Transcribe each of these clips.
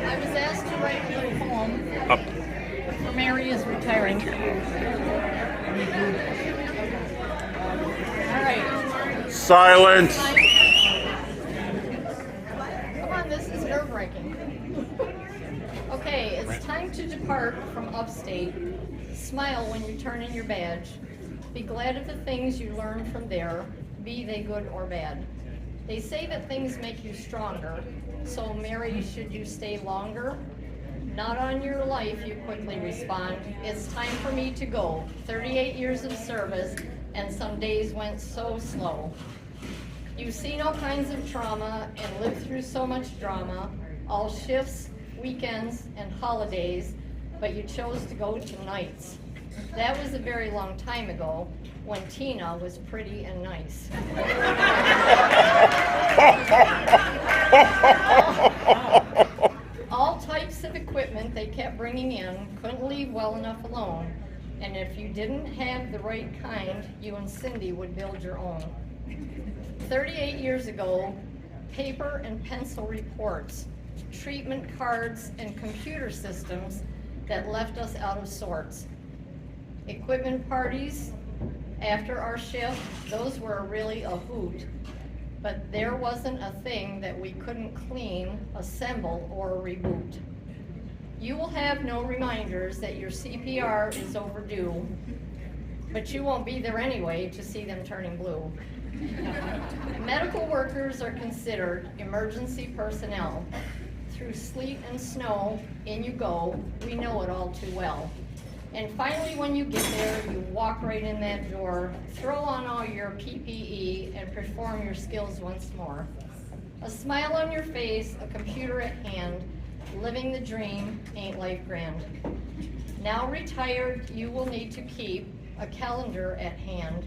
I was asked to write a little poem Up. for Mary is retiring. All right. Silence. Come on, this is nerve-wracking. Okay, it's time to depart from upstate. Smile when you turn in your badge. Be glad of the things you learned from there, be they good or bad. They say that things make you stronger, so Mary, should you stay longer? Not on your life, you quickly respond. It's time for me to go. 38 years of service, and some days went so slow. You've seen all kinds of trauma and lived through so much drama, all shifts, weekends, and holidays, but you chose to go to nights. That was a very long time ago, when Tina was pretty and nice. All types of equipment they kept bringing in, couldn't leave well enough alone. And if you didn't have the right kind, you and Cindy would build your own. 38 years ago, paper and pencil reports, treatment cards, and computer systems that left us out of sorts. Equipment parties after our shift, those were really a hoot, but there wasn't a thing that we couldn't clean, assemble, or reboot. You will have no reminders that your CPR is overdue, but you won't be there anyway to see them turning blue. Medical workers are considered emergency personnel. Through sleet and snow, in you go, we know it all too well. And finally, when you get there, you walk right in that door, throw on all your PPE, and perform your skills once more. A smile on your face, a computer at hand, living the dream, ain't life grand. Now retired, you will need to keep a calendar at hand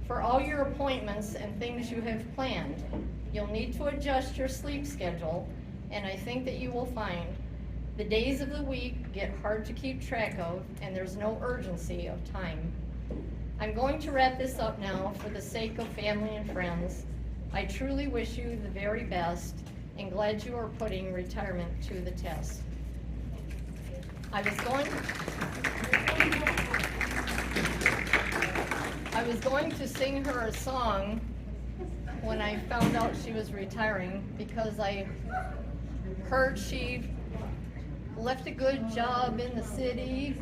for all your appointments and things you have planned. You'll need to adjust your sleep schedule, and I think that you will find the days of the week get hard to keep track of, and there's no urgency of time. I'm going to wrap this up now for the sake of family and friends. I truly wish you the very best, and glad you are putting retirement to the test. I was going to sing her a song when I found out she was retiring, because I heard she left a good job in the city,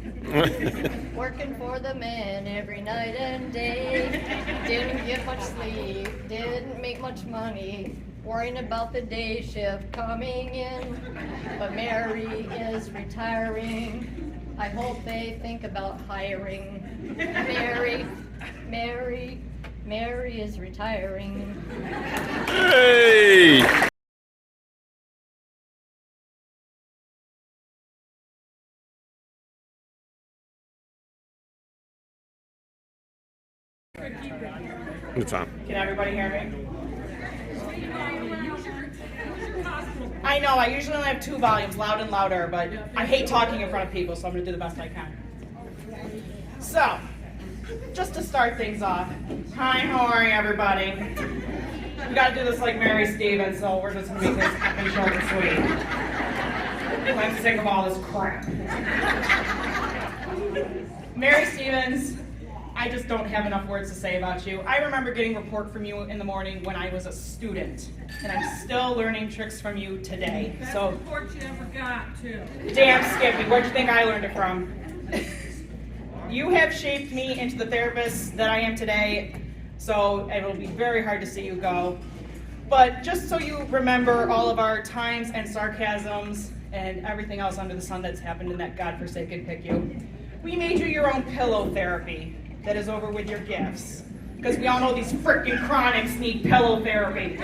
working for the man every night and day. Didn't get much sleep, didn't make much money, worrying about the day shift coming in. But Mary is retiring. I hope they think about hiring. Mary is retiring. Hey! It's on. Can everybody hear me? I know, I usually only have 2 volumes, loud and louder, but I hate talking in front of people, so I'm going to do the best I can. So, just to start things off, hi, how are you, everybody? We got to do this like Mary Stevens, so we're just going to make this effing short and sweet. I'm sick of all this crap. Mary Stevens, I just don't have enough words to say about you. I remember getting a report from you in the morning when I was a student, and I'm still learning tricks from you today. That's So, the report you never got, too. damn Skippy, where'd you think I learned it from? You have shaped me into the therapist that I am today, so it'll be very hard to see you go. But just so you remember all of our times and sarcasms and everything else under the sun that's happened in that godforsaken PICU, we made you your own pillow therapy that is over with your gifts. Because we all know these frickin' chronics need pillow therapy.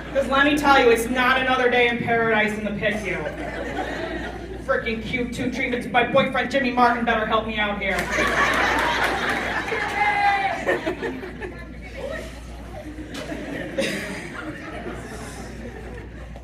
Because let me tell you, it's not another day in paradise in the PICU. Frickin' Q2 treatments. My boyfriend Jimmy Martin better help me out here.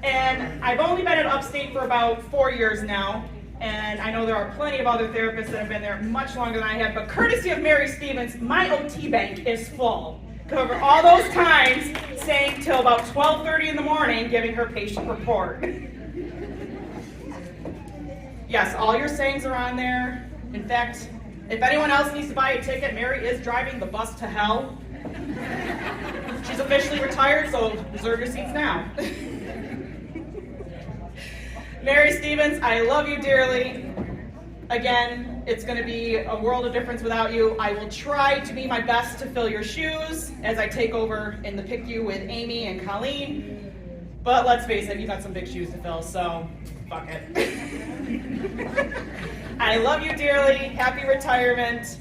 And I've only been at Upstate for about 4 years now, and I know there are plenty of other therapists that have been there much longer than I have, but courtesy of Mary Stevens, my OT bank is full. cover all those times staying till about 12:30 in the morning giving her patient report. Yes, all your sayings are on there. In fact, if anyone else needs to buy a ticket, Mary is driving the bus to hell. She's officially retired, so reserve your seats now. Mary Stevens, I love you dearly. Again, it's going to be a world of difference without you. I will try to be my best to fill your shoes as I take over in the PICU with Amy and Colleen. But let's face it, you've got some big shoes to fill, so fuck it. I love you dearly. Happy retirement.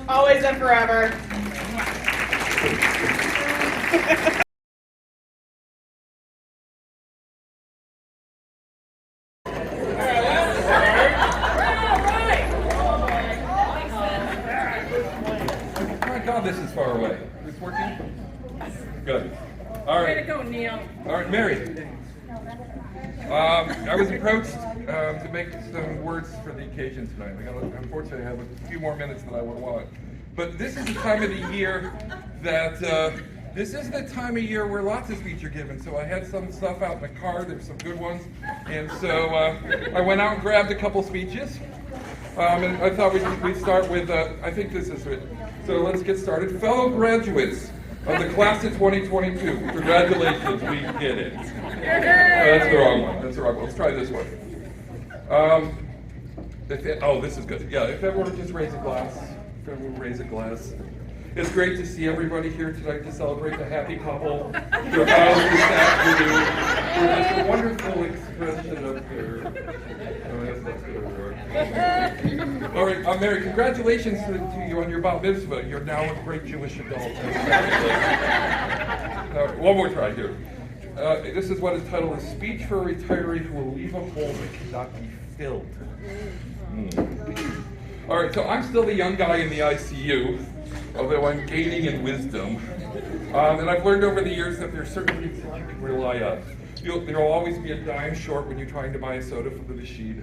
Always and forever. This is far away. Is this working? Good. All Way to right. go, Neil. All right, Mary. I was approached to make some words for the occasion tonight. Unfortunately, I have a few more minutes than I would want. But this is the time of the year that where lots of speeches are given. So I had some stuff out in the car. There's some good ones, and so I went out and grabbed a couple speeches. And I thought we'd start with. I think this is it. So let's get started. Fellow graduates of the class of 2022, congratulations, we did it. That's the wrong one. That's the wrong one. Let's try this one. This is good. Yeah, if everyone would just raise a glass. If everyone would raise a glass. It's great to see everybody here tonight to celebrate the happy couple. Their vows this afternoon. For this wonderful expression of their. Oh, that's not good. All right, Mary, congratulations to you on your bat mitzvah. You're now a great Jewish adult. One more try here. This is what is titled, A Speech for a Retiree Who Will Leave a Hole That Cannot Be Filled. All right, so I'm still the young guy in the ICU, although I'm gaining in wisdom. And I've learned over the years that there are certain people that you can rely on. There'll always be a dime short when you're trying to buy a soda from the machine.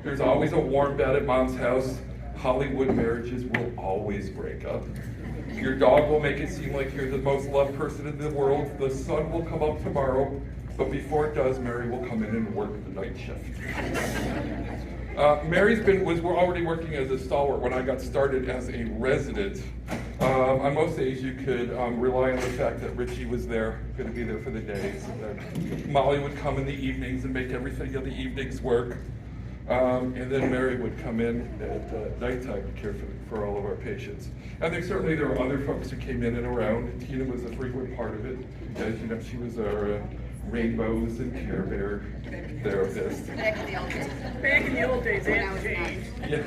There's always a warm bed at mom's house. Hollywood marriages will always break up. Your dog will make it seem like you're the most loved person in the world. The sun will come up tomorrow, but before it does, Mary will come in and work the night shift. was already working as a stalwart when I got started as a resident. On most days, you could rely on the fact that Richie was there, going to be there for the days. And then Molly would come in the evenings and make everything of the evenings work. And then Mary would come in at nighttime to care for all of our patients. And there were other folks who came in and around. Tina was a frequent part of it. As you know, she was our Rainbows and Care Bear therapist. Back in the old days, that changed. Yes.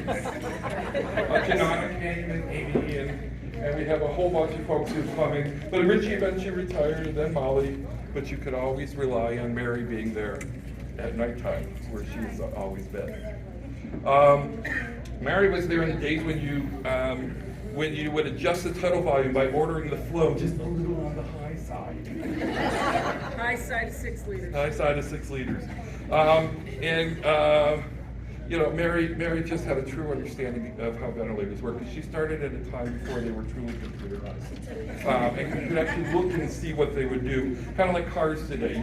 Janana came and Amy and we have a whole bunch of folks who've come in. But Richie eventually retired, and then Molly. But you could always rely on Mary being there at nighttime, where she was always been. Mary was there in the days when you would adjust the tidal volume by ordering the flow just a little on the high side. High side of 6 liters. High side of 6 liters. Mary just had a true understanding of how ventilators work, because she started at a time before they were truly computerized. And you could actually look and see what they would do, kind of like cars today.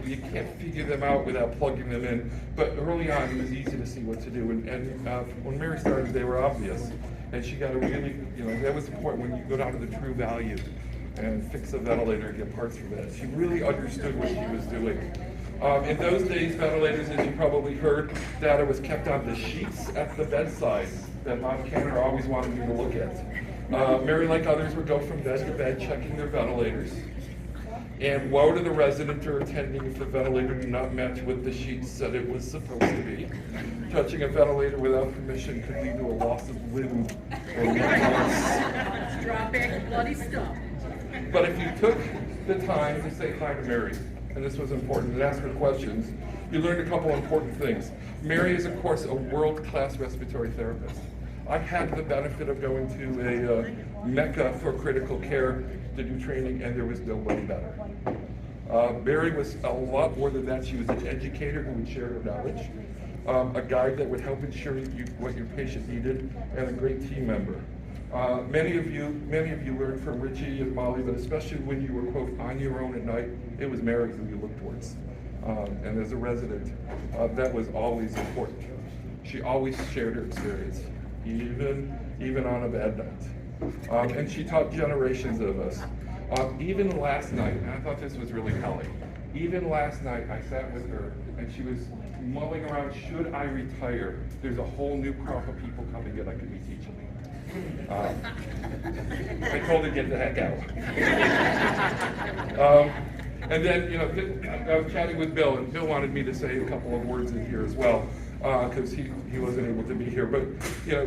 You can't figure them out without plugging them in, but early on it was easy to see what to do. And when Mary started, they were obvious. And she got a really, that was the point when you go down to the true value and fix a ventilator and get parts from it. She really understood what she was doing. In those days, ventilators, as you probably heard, data was kept on the sheets at the bedside that Mom Canner always wanted me to look at. Mary, like others, would go from bed to bed checking their ventilators. And woe to the resident or attending if the ventilator did not match what the sheet said it was supposed to be. Touching a ventilator without permission could lead to a loss of limb or loss. Drop back bloody stuff. But if you took the time to say hi to Mary, and this was important, and ask her questions, you learned a couple important things. Mary is, of course, a world-class respiratory therapist. I had the benefit of going to a mecca for critical care to do training, and there was nobody better. Mary was a lot more than that. She was an educator who would share her knowledge, a guide that would help ensure what your patient needed, and a great team member. Many of you learned from Richie and Molly, but especially when you were, quote, on your own at night, it was Mary who you looked towards. And as a resident, that was always important. She always shared her experience, even on a bad night. And she taught generations of us. Even last night, and I thought this was really telling, even last night I sat with her and she was mulling around, should I retire? There's a whole new crop of people coming in I could be teaching. I told her to get the heck out. And then, I was chatting with Bill, and Bill wanted me to say a couple of words in here as well, because he wasn't able to be here. But,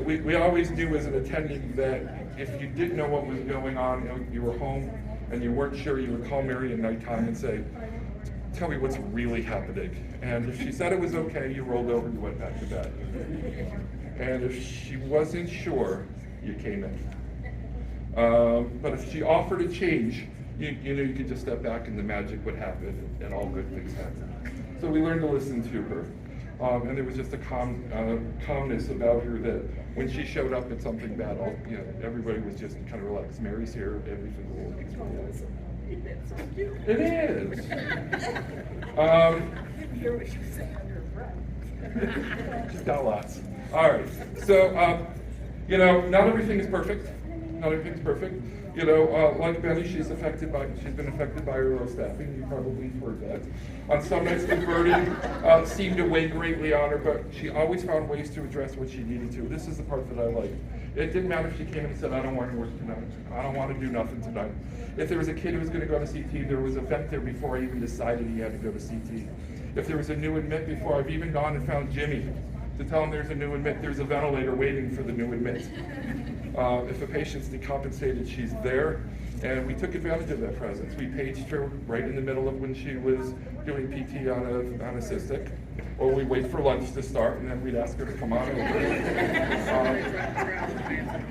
we always knew as an attending that if you didn't know what was going on, you were home and you weren't sure, you would call Mary at nighttime and say, tell me what's really happening. And if she said it was okay, you rolled over and you went back to bed. And if she wasn't sure, you came in. But if she offered a change, you could just step back and the magic would happen and all good things happen. So we learned to listen to her. And there was just a calmness about her that when she showed up at something bad, everybody was just kind of relaxed. Mary's here, everything will work. That's so cute. It is. Hear what she said under her breath. She's got lots. All right. So, not everything is perfect. Not everything's perfect. Like Benny, she's been affected by her low staffing. You probably heard that. On some nights, the burden seemed to weigh greatly on her, but she always found ways to address what she needed to. This is the part that I like. It didn't matter if she came in and said, I don't want to work tonight. I don't want to do nothing tonight. If there was a kid who was going to go to CT, there was a vent there before I even decided he had to go to CT. If there was a new admit before I've even gone and found Jimmy to tell him there's a new admit, there's a ventilator waiting for the new admit. If a patient's decompensated, she's there. And we took advantage of that presence. We paged her right in the middle of when she was doing PT on a cystic. Or we wait for lunch to start, and then we'd ask her to come on over.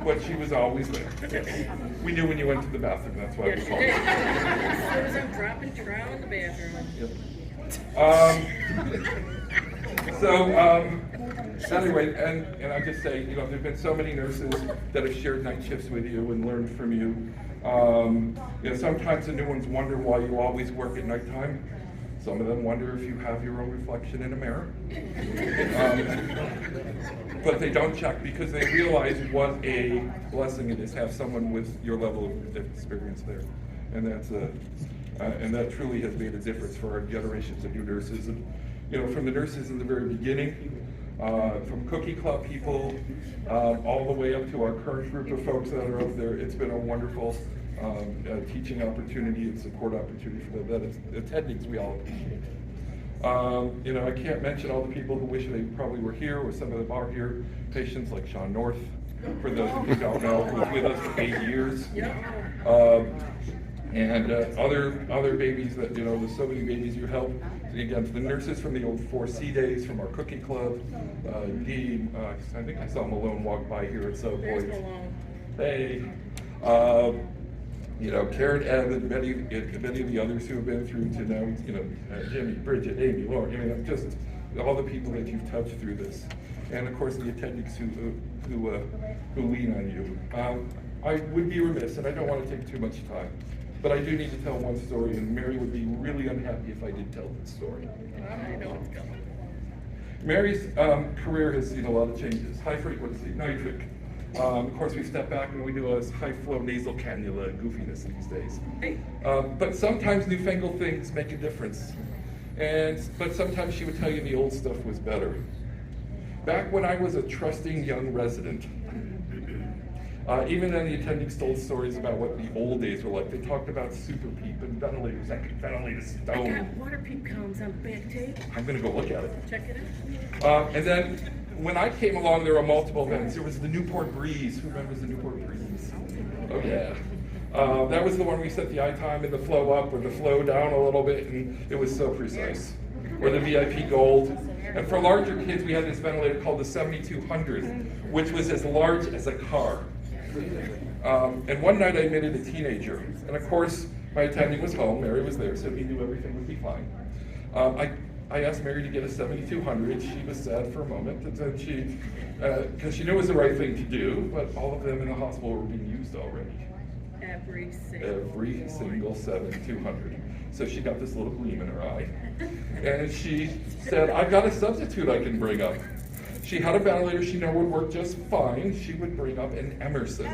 But she was always there. Yes. We knew when you went to the bathroom, that's why we called her. As soon as I'm dropping trowel in the bathroom. Yep. Anyway, and I just say, there've been so many nurses that have shared night shifts with you and learned from you. Sometimes the new ones wonder why you always work at nighttime. Some of them wonder if you have your own reflection in a mirror. But they don't check because they realize what a blessing it is to have someone with your level of experience there. And that truly has made a difference for our generations of new nurses. And, from the nurses in the very beginning, from Cookie Club people, all the way up to our current group of folks that are out there, it's been a wonderful teaching opportunity and support opportunity for them. Attendings we all appreciate. I can't mention all the people who wish they probably were here, or some of them are here. Patients like Sean North, for those of you who don't know, who was with us for 8 years. And other babies that, there's so many babies you help. Again, the nurses from the old 4C days, from our Cookie Club, Dean, I think I saw Malone walk by here at some point. Hey. Karen Evan, many of the others who have been through to now, Jimmy, Bridget, Amy, Lauren, just all the people that you've touched through this. And of course the attendings who lean on you. I would be remiss, and I don't want to take too much time, but I do need to tell one story, and Mary would be really unhappy if I did tell this story. I know it's coming. Mary's career has seen a lot of changes. High frequency, nitric. Of course, we step back and we do a high flow nasal cannula goofiness these days. But sometimes newfangled things make a difference. But sometimes she would tell you the old stuff was better. Back when I was a trusting young resident, even then the attendings told stories about what the old days were like. They talked about super PEEP and ventilators that could ventilate a I got stone. water peep cones on the back tape. I'm gonna go look at it. Check it out. And then when I came along, there were multiple events. There was the Newport Breeze. Who remembers the Newport Breeze? Oh yeah. That was the one we set the eye time and the flow up or the flow down a little bit, and it was so precise. Or the VIP Gold. And for larger kids, we had this ventilator called the 7200, which was as large as a car. And one night I admitted a teenager, and of course my attending was home. Mary was there, so he knew everything would be fine. I asked Mary to get a 7200. She was sad for a moment, and then she, because she knew it was the right thing to do, but all of them in the hospital were being used already. Every single 7200. So she got this little gleam in her eye. And she said, I've got a substitute I can bring up. She had a ventilator she knew would work just fine. She would bring up an Emerson.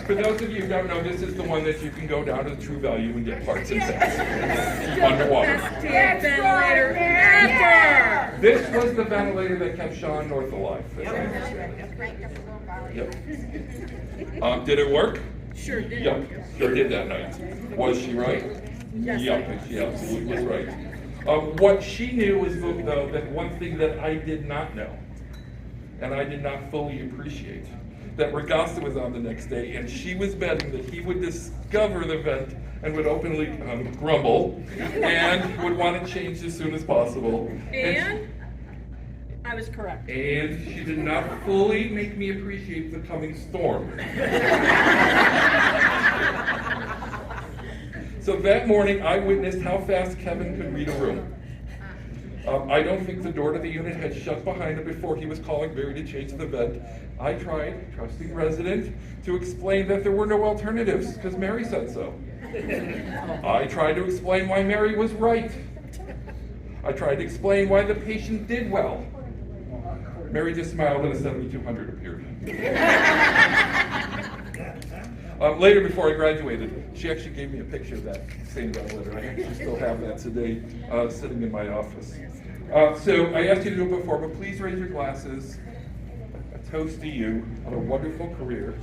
For those of you who don't know, this is the one that you can go down to the True Value and get parts and things. Underwater. Ventilator ever! This was the ventilator that kept Sean North alive, as I understand it. Yep. Did it work? Sure did. Yep, sure did that night. Was she right? Yep, she absolutely was right. What she knew was, though, that one thing that I did not know, and I did not fully appreciate, that Ragasta was on the next day, and she was betting that he would discover the vent and would openly grumble, and would want to change as soon as possible. And I was correct. And she did not fully make me appreciate the coming storm. So that morning, I witnessed how fast Kevin could read a room. I don't think the door to the unit had shut behind him before he was calling Mary to change the vent. I tried, trusting resident, to explain that there were no alternatives, because Mary said so. I tried to explain why Mary was right. I tried to explain why the patient did well. Mary just smiled and a 7200 appeared. Later, before I graduated, she actually gave me a picture of that same ventilator. I actually still have that today, sitting in my office. So I asked you to do it before, but please raise your glasses. A toast to you on a wonderful career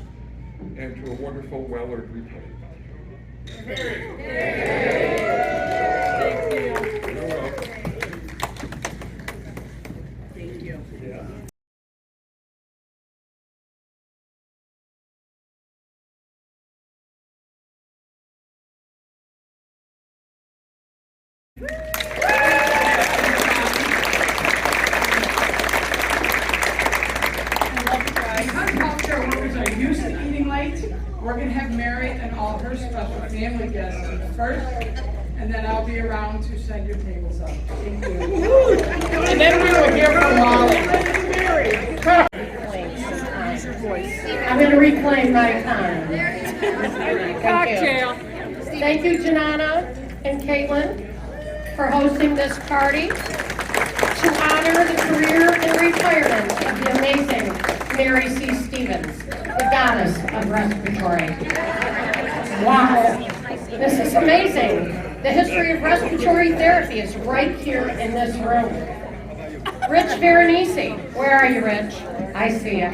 and to a wonderful, well-earned retirement. Thank you. You're welcome. Thank you. Because healthcare workers are used to eating late, we're going to have Mary and all her special family guests first, and then I'll be around to send your tables up. Thank you. And then we will hear from Molly. I'm going to reclaim my time. Cocktail. Thank you, Janana and Caitlin, for hosting this party to honor the career and retirement of the amazing Mary C. Stevens, the goddess of respiratory. Wow, this is amazing. The history of respiratory therapy is right here in this room. Rich Veronese, where are you, Rich? I see you.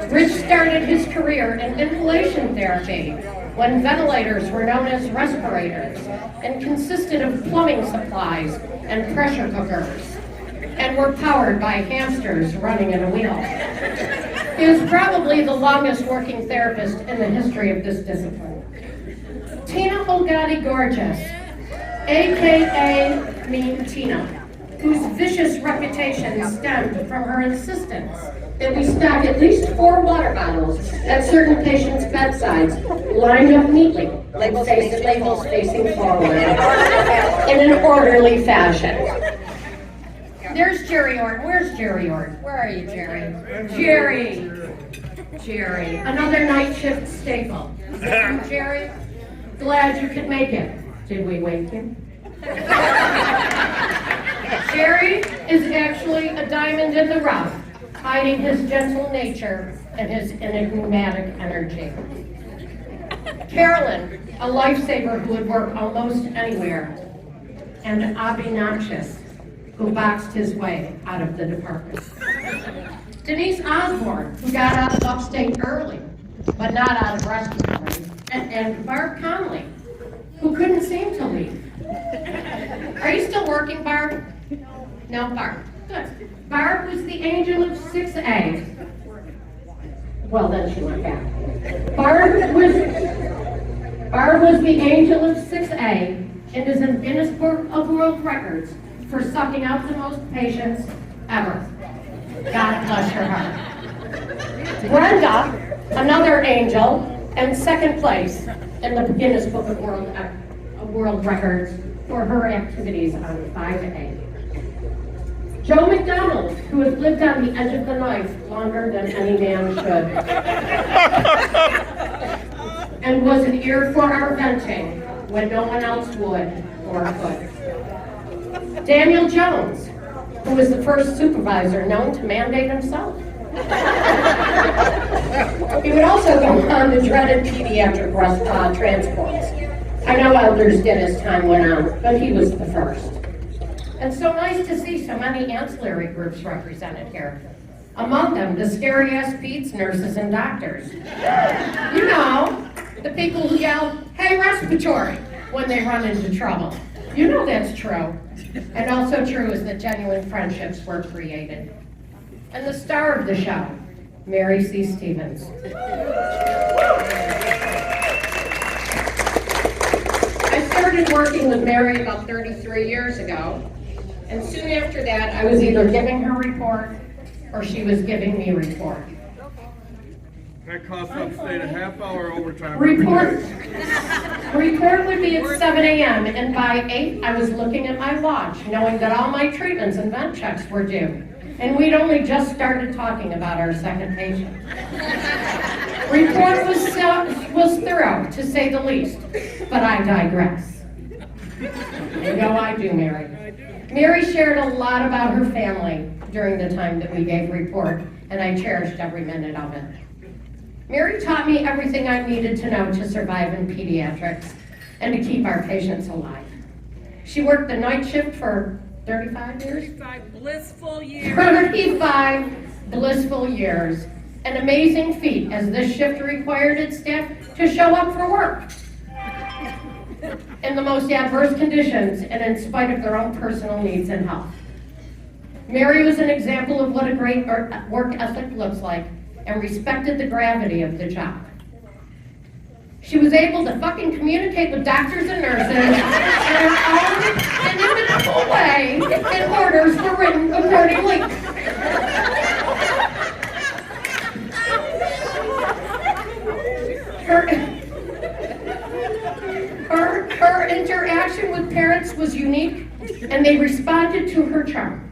Rich started his career in inhalation therapy when ventilators were known as respirators and consisted of plumbing supplies and pressure cookers and were powered by hamsters running in a wheel. He was probably the longest working therapist in the history of this discipline. Tina Olgati Gorgeous, AKA Mean Tina, whose vicious reputation stemmed from her insistence that we stock at least 4 water bottles at certain patients' bedsides, lined up neatly, labels facing forward, in an orderly fashion. There's Jerry Ord. Where's Jerry Ord? Where are you, Jerry? Jerry. Another night shift staple. Jerry, glad you could make it. Did we wake you? Jerry is actually a diamond in the rough, hiding his gentle nature and his enigmatic energy. Carolyn, a lifesaver who would work almost anywhere, and obnoxious, who boxed his way out of the department. Denise Osborne, who got out of upstate early, but not out of respiratory, and Barb Conley, who couldn't seem to leave. Are you still working, Barb? No, Barb. Good. Barb was the angel of 6A. Well, then she went back. Barb was the angel of 6A and is in Guinness Book of World Records for sucking out the most patients ever. God bless her heart. Brenda, another angel, and second place in the Guinness Book of World Records for her activities on 5A. Joe McDonald, who has lived on the edge of the knife longer than any man should, and was an ear for our venting when no one else would or could. Daniel Jones, who was the first supervisor known to mandate himself. He would also go on the dreaded pediatric transports. I know others did as time went on, but he was the first. And so nice to see so many ancillary groups represented here. Among them, the scary-ass peds, nurses, and doctors. You know, the people who yell, "Hey, respiratory," when they run into trouble. You know that's true. And also true is that genuine friendships were created. And the star of the show, Mary C. Stevens. I started working with Mary about 33 years ago, and soon after that, I was either giving her report or she was giving me a report. That costs upstate a half hour overtime. Report would be at 7 a.m. and by 8 I was looking at my watch, knowing that all my treatments and vent checks were due. And we'd only just started talking about our second patient. Report was thorough, to say the least, but I digress. You know I do, Mary. Mary shared a lot about her family during the time that we gave report, and I cherished every minute of it. Mary taught me everything I needed to know to survive in pediatrics and to keep our patients alive. She worked the night shift for 35 years? 35 blissful years. 35 blissful years. An amazing feat, as this shift required its staff to show up for work in the most adverse conditions and in spite of their own personal needs and health. Mary was an example of what a great work ethic looks like and respected the gravity of the job. She was able to fucking communicate with doctors and nurses in her own inimitable way, and orders were written accordingly. Her interaction with parents was unique, and they responded to her charm.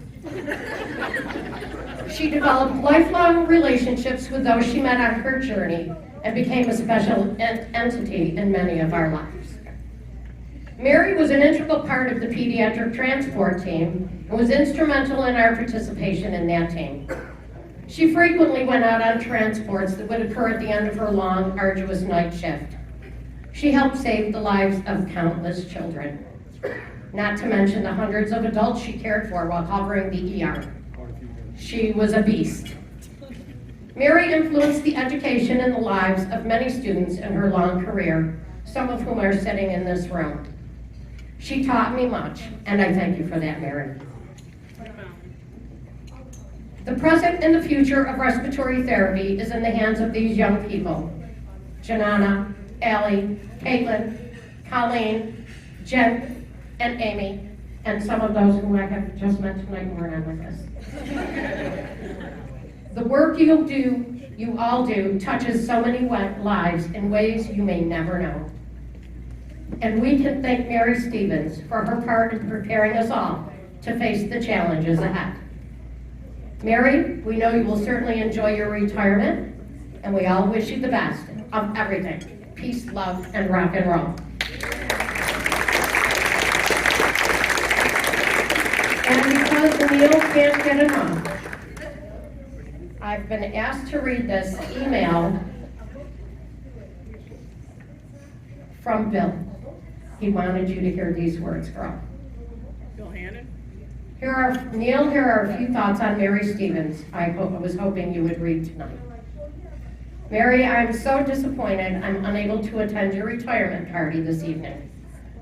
She developed lifelong relationships with those she met on her journey and became a special entity in many of our lives. Mary was an integral part of the pediatric transport team and was instrumental in our participation in that team. She frequently went out on transports that would occur at the end of her long, arduous night shift. She helped save the lives of countless children, not to mention the hundreds of adults she cared for while covering the ER. She was a beast. Mary influenced the education and the lives of many students in her long career, some of whom are sitting in this room. She taught me much, and I thank you for that, Mary. The present and the future of respiratory therapy is in the hands of these young people. Janana, Allie, Caitlin, Colleen, Jen, and Amy, and some of those who I have just met tonight and weren't on with us. The work you all do, touches so many lives in ways you may never know. And we can thank Mary Stevens for her part in preparing us all to face the challenges ahead. Mary, we know you will certainly enjoy your retirement, and we all wish you the best of everything. Peace, love, and rock and roll. And because Neil can't get enough, I've been asked to read this email from Bill. He wanted you to hear these words, girl. Bill Hannon? Neil, here are a few thoughts on Mary Stevens I was hoping you would read tonight. Mary, I'm so disappointed I'm unable to attend your retirement party this evening.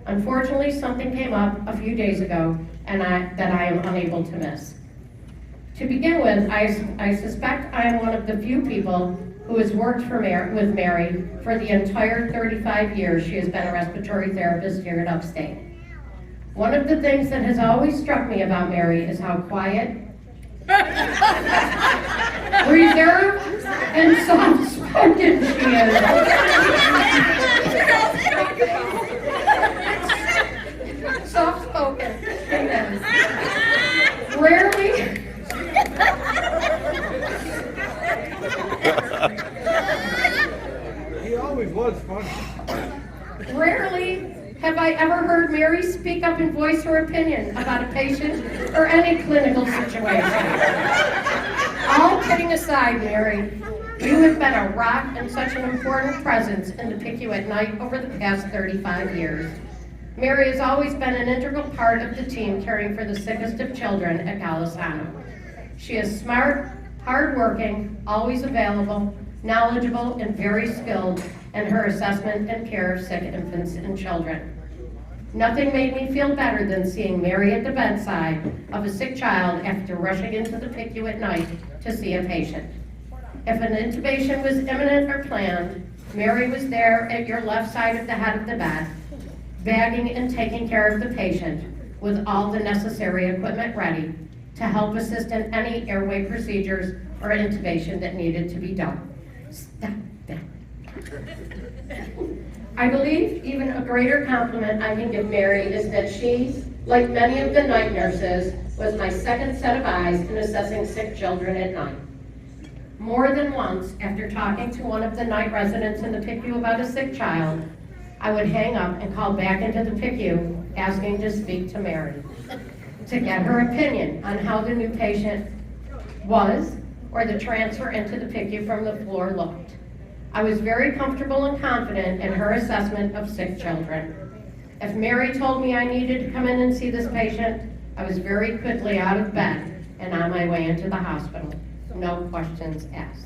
Unfortunately, something came up a few days ago that I am unable to miss. To begin with, I suspect I am one of the few people who has worked with Mary for the entire 35 years she has been a respiratory therapist here at Upstate. One of the things that has always struck me about Mary is how quiet, reserved, and soft-spoken she is. Soft-spoken she is. Rarely, He always was funny. rarely have I ever heard Mary speak up and voice her opinion about a patient or any clinical situation. All kidding aside, Mary, you have been a rock and such an important presence in the PICU at night over the past 35 years. Mary has always been an integral part of the team caring for the sickest of children at Golisano. She is smart, hardworking, always available, knowledgeable, and very skilled in her assessment and care of sick infants and children. Nothing made me feel better than seeing Mary at the bedside of a sick child after rushing into the PICU at night to see a patient. If an intubation was imminent or planned, Mary was there at your left side of the head of the bed, bagging and taking care of the patient with all the necessary equipment ready to help assist in any airway procedures or intubation that needed to be done. Stop that. I believe even a greater compliment I can give Mary is that she, like many of the night nurses, was my second set of eyes in assessing sick children at night. More than once, after talking to one of the night residents in the PICU about a sick child, I would hang up and call back into the PICU asking to speak to Mary to get her opinion on how the new patient was or the transfer into the PICU from the floor looked. I was very comfortable and confident in her assessment of sick children. If Mary told me I needed to come in and see this patient, I was very quickly out of bed and on my way into the hospital. No questions asked.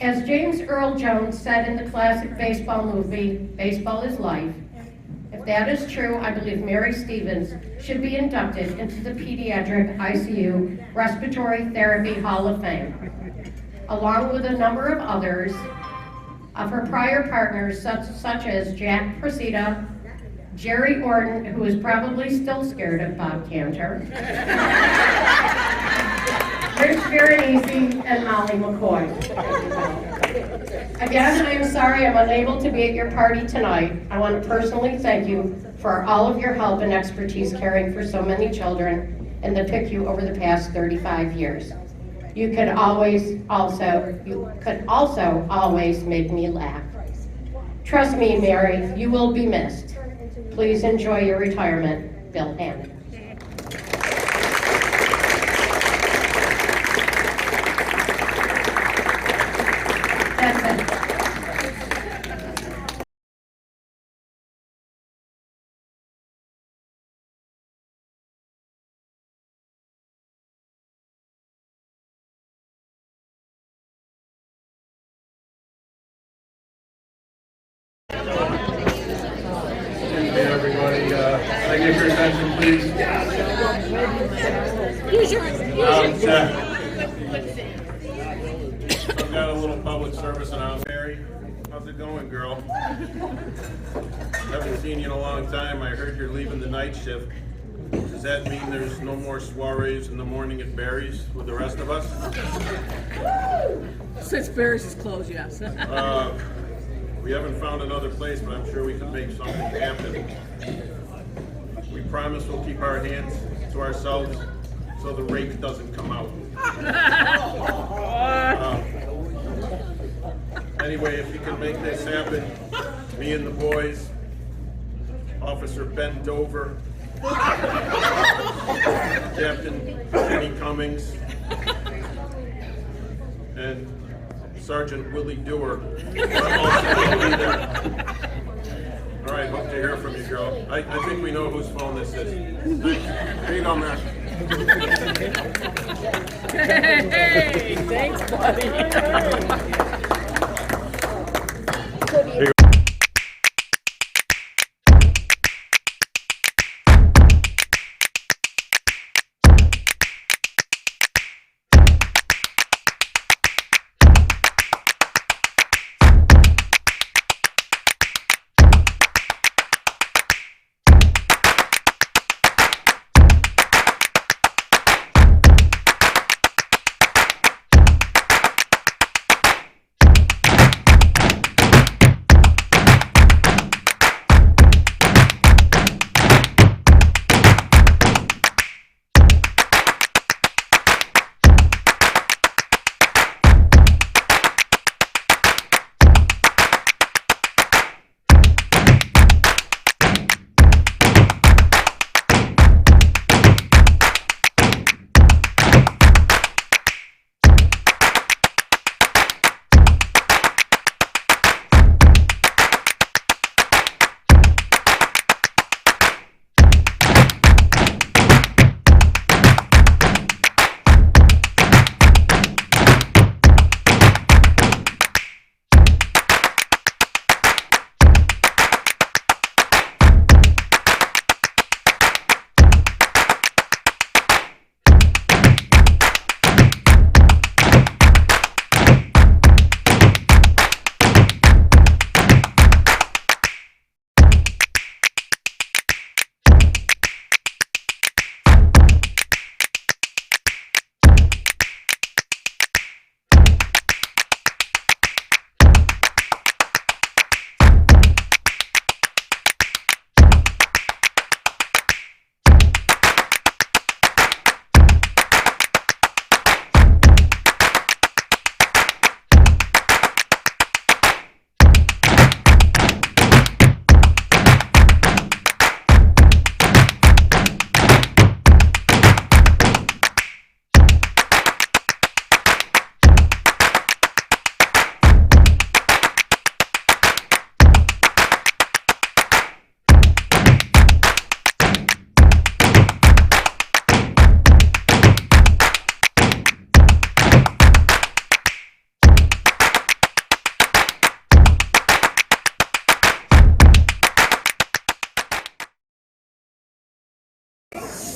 As James Earl Jones said in the classic baseball movie, "Baseball is Life," if that is true, I believe Mary Stevens should be inducted into the Pediatric ICU Respiratory Therapy Hall of Fame, along with a number of others of her prior partners such as Jack Procida, Jerry Orton, who is probably still scared of Bob Cantor, Rich Veronese, and Molly McCoy. Again, I am sorry I'm unable to be at your party tonight. I want to personally thank you for all of your help and expertise caring for so many children in the PICU over the past 35 years. You could also always make me laugh. Trust me, Mary, you will be missed. Please enjoy your retirement, Bill Hannon. That's it. Hey everybody, can I get your attention please? I've got a little public service announcement. Mary, how's it going, girl? Haven't seen you in a long time. I heard you're leaving the night shift. Does that mean there's no more soirees in the morning at Barry's with the rest of us? Since Barry's is closed, yes. We haven't found another place, but I'm sure we can make something happen. We promise we'll keep our hands to ourselves so the rake doesn't come out. Anyway, if you can make this happen, me and the boys, Officer Ben Dover, Captain Kenny Cummings, and Sergeant Willie Dewar. All right, hope to hear from you, girl. I think we know whose phone this is. Thanks. Here you go, man. Hey, thanks, buddy.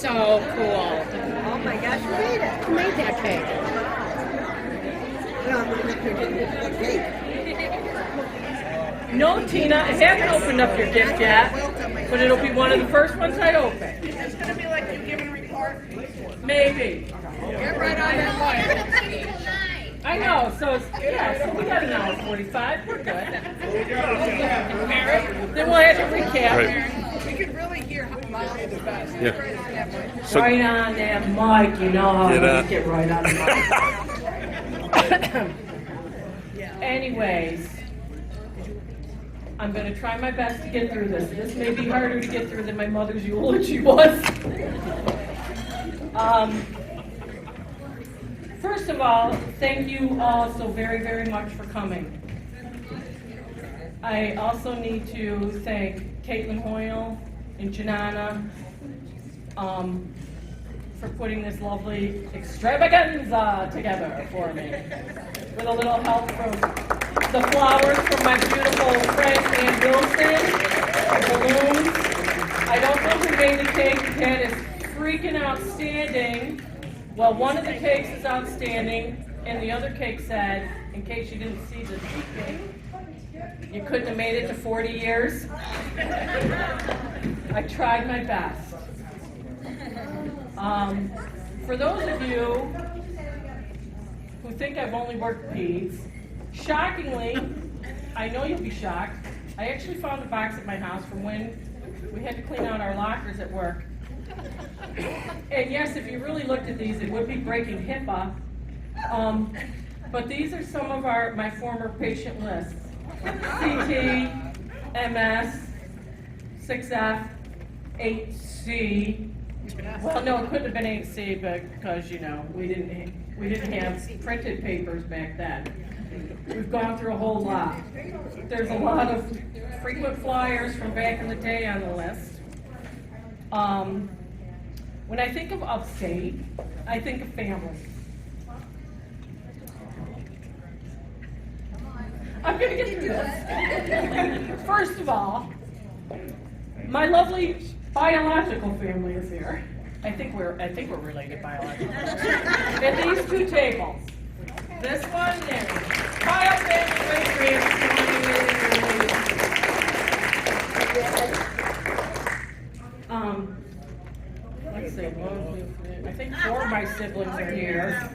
so cool. Oh my gosh, you made it. Who made that cake? Well, I'm looking up here, didn't get the cake. No, Tina, I haven't opened up your gift yet, but it'll be one of the first ones I open. It's gonna be like you giving a report. Maybe. Get right on that line. I know, so it's, yeah, so we got an hour 45, we're good. Then we'll have to recap. Right. We could really hear how loud is best. Yeah. So, Right on that mic, you know how Get to up. get right on the mic. Anyways, I'm going to try my best to get through this. This may be harder to get through than my mother's eulogy was. First of all, thank you all so very, very much for coming. I also need to thank Caitlin Hoyle and Janana for putting this lovely extravaganza together for me. With a little help from the flowers from my beautiful friend Ann Wilson, balloons. I don't know who made the cake. That is freaking outstanding. Well, one of the cakes is outstanding, and the other cake said, in case you didn't see the cake, you couldn't have made it to 40 years. I tried my best. For those of you who think I've only worked peds, shockingly, I know you'll be shocked, I actually found a box at my house from when we had to clean out our lockers at work. And yes, if you really looked at these, it would be breaking HIPAA. But these are some of my former patient lists. CT, MS, 6F, 8C. Well, no, it couldn't have been 8C because, you know, we didn't have printed papers back then. We've gone through a whole lot. There's a lot of frequent flyers from back in the day on the list. When I think of upstate, I think of family. I'm gonna get through this. First of all, my lovely biological family is here. I think we're related biologically. At these two tables. This one there. Kyle family, let's see, I think 4 of my siblings are here.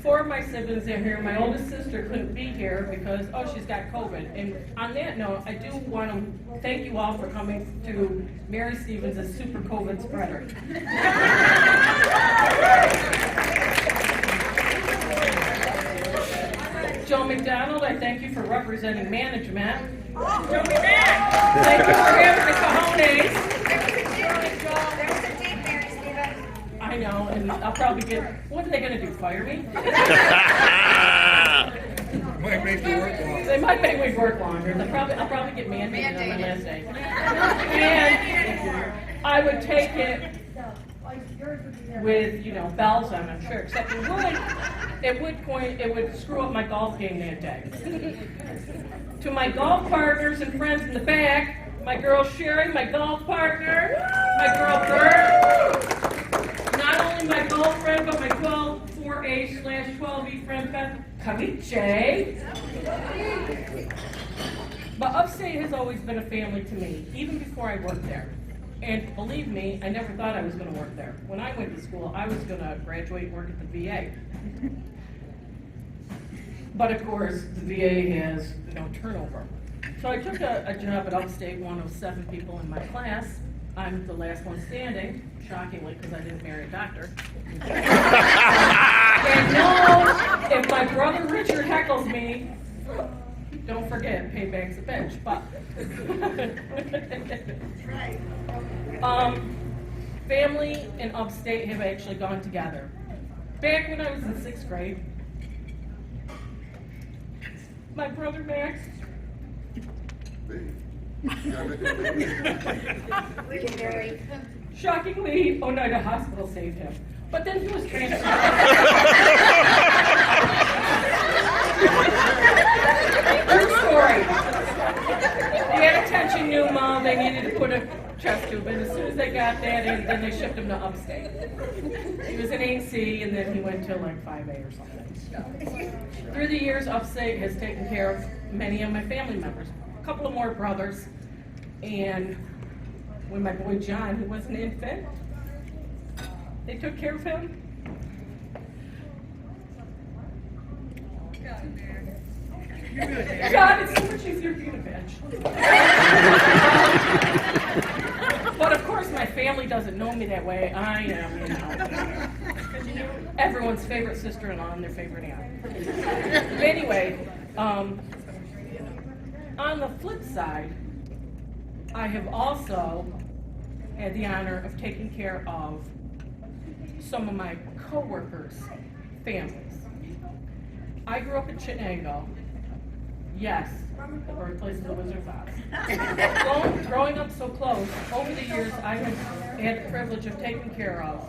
4 of my siblings are here. My oldest sister couldn't be here because, she's got COVID. And on that note, I do want to thank you all for coming to Mary Stevens, a super COVID spreader. Joe McDonald, I thank you for representing management. Joe McDonald, thank you for having the cojones. I know, and I'll probably what are they going to do, fire me? Might make you work longer. They might make me work longer. I'll probably get mandated on my last day. And I would take it with, bells on, I'm sure, except it would screw up my golf game that day. To my golf partners and friends in the back, my girl Sherry, my golf partner, my girl Bert, not only my girlfriend, but my 4A/12E friend, Beth Cavice. But upstate has always been a family to me, even before I worked there. And believe me, I never thought I was going to work there. When I went to school, I was going to graduate and work at the VA. But of course, the VA has no turnover. So I took a job at Upstate, one of 7 people in my class. I'm the last one standing, shockingly, because I didn't marry a doctor. And no, if my brother Richard heckles me, don't forget, payback's a bitch. But family and Upstate have actually gone together. Back when I was in 6th grade, my brother Max. Shockingly, Oneida Hospital saved him. But then he was transferred. True story. He had a Gretchen Newma, they needed to put a chest tube in. As soon as they got that in, then they shipped him to upstate. He was in 8C, and then he went to like 5A or something. Through the years, upstate has taken care of many of my family members, a couple of more brothers, and when my boy John, who was an infant, they took care of him. God, it's so much easier for you to bitch. But of course, my family doesn't know me that way. I am, you know, everyone's favorite sister-in-law and their favorite aunt. But anyway, on the flip side, I have also had the honor of taking care of some of my coworkers' families. I grew up in Chenango. Yes, the birthplace of the Wizard of Oz. Growing up so close, over the years I have had the privilege of taking care of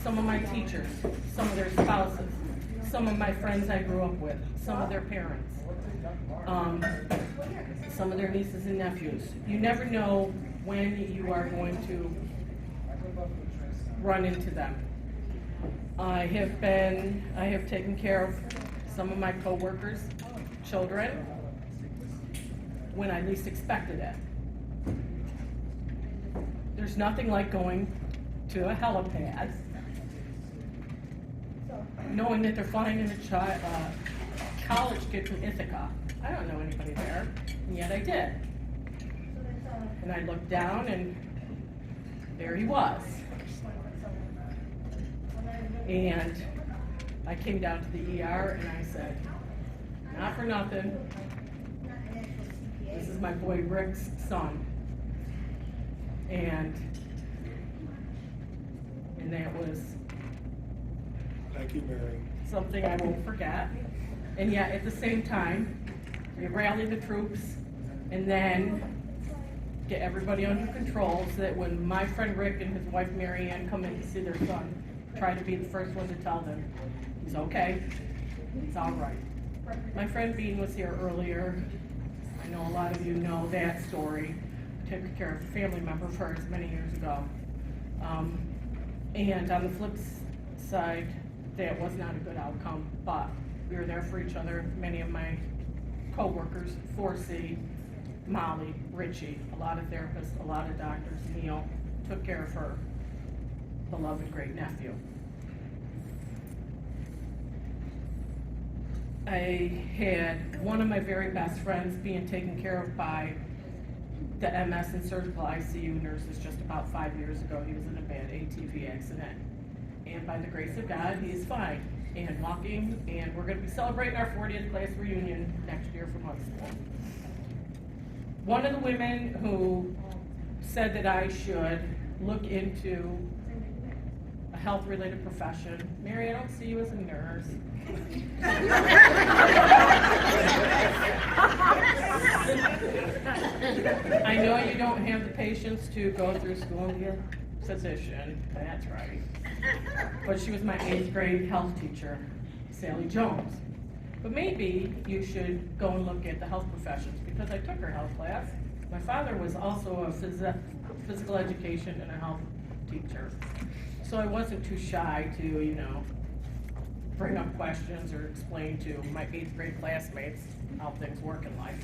some of my teachers, some of their spouses, some of my friends I grew up with, some of their parents, some of their nieces and nephews. You never know when you are going to run into them. I have taken care of some of my coworkers' children when I least expected it. There's nothing like going to a helipad, knowing that they're flying in a college kid from Ithaca. I don't know anybody there, and yet I did. And I looked down, and there he was. And I came down to the ER and I said, not for nothing, this is my boy Rick's son. And that was Thank you, Mary. something I won't forget. And yet at the same time, we rally the troops and then get everybody under control so that when my friend Rick and his wife Mary Ann come in to see their son, try to be the first one to tell them, he's okay, it's all right. My friend Bean was here earlier. I know a lot of you know that story. I took care of a family member of hers many years ago. And on the flip side, that was not a good outcome, but we were there for each other. Many of my co-workers, 4C, Molly, Richie, a lot of therapists, a lot of doctors, Neil, took care of her beloved great nephew. I had one of my very best friends being taken care of by the MS and surgical ICU nurses just about 5 years ago. He was in a bad ATV accident. And by the grace of God, he is fine and walking, and we're going to be celebrating our 40th class reunion next year from high school. One of the women who said that I should look into a health-related profession, Mary, I don't see you as a nurse. I know you don't have the patience to go through school and be a physician, that's right. But she was my 8th grade health teacher, Sally Jones. But maybe you should go and look at the health professions, because I took her health class. My father was also a physical education and a health teacher. So I wasn't too shy to, bring up questions or explain to my 8th grade classmates how things work in life.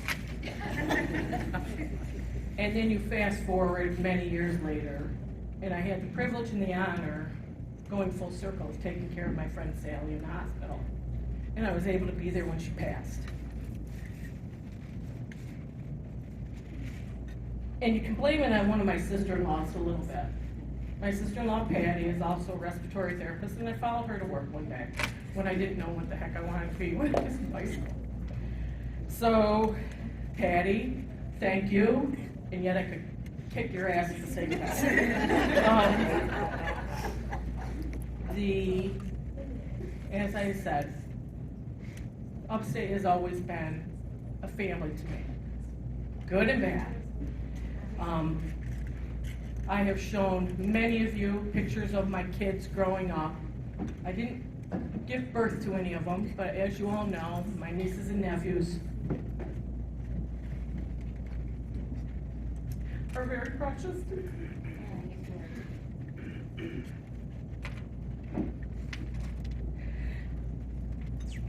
And then you fast forward many years later, and I had the privilege and the honor, going full circle, of taking care of my friend Sally in the hospital. And I was able to be there when she passed. And you can blame it on one of my sister-in-laws a little bit. My sister-in-law, Patty, is also a respiratory therapist, and I followed her to work one day when I didn't know what the heck I wanted to be when I was in high school. So, Patty, thank you, and yet I could kick your ass at the same time. As I said, Upstate has always been a family to me, good and bad. I have shown many of you pictures of my kids growing up. I didn't give birth to any of them, but as you all know, my nieces and nephews are very precious.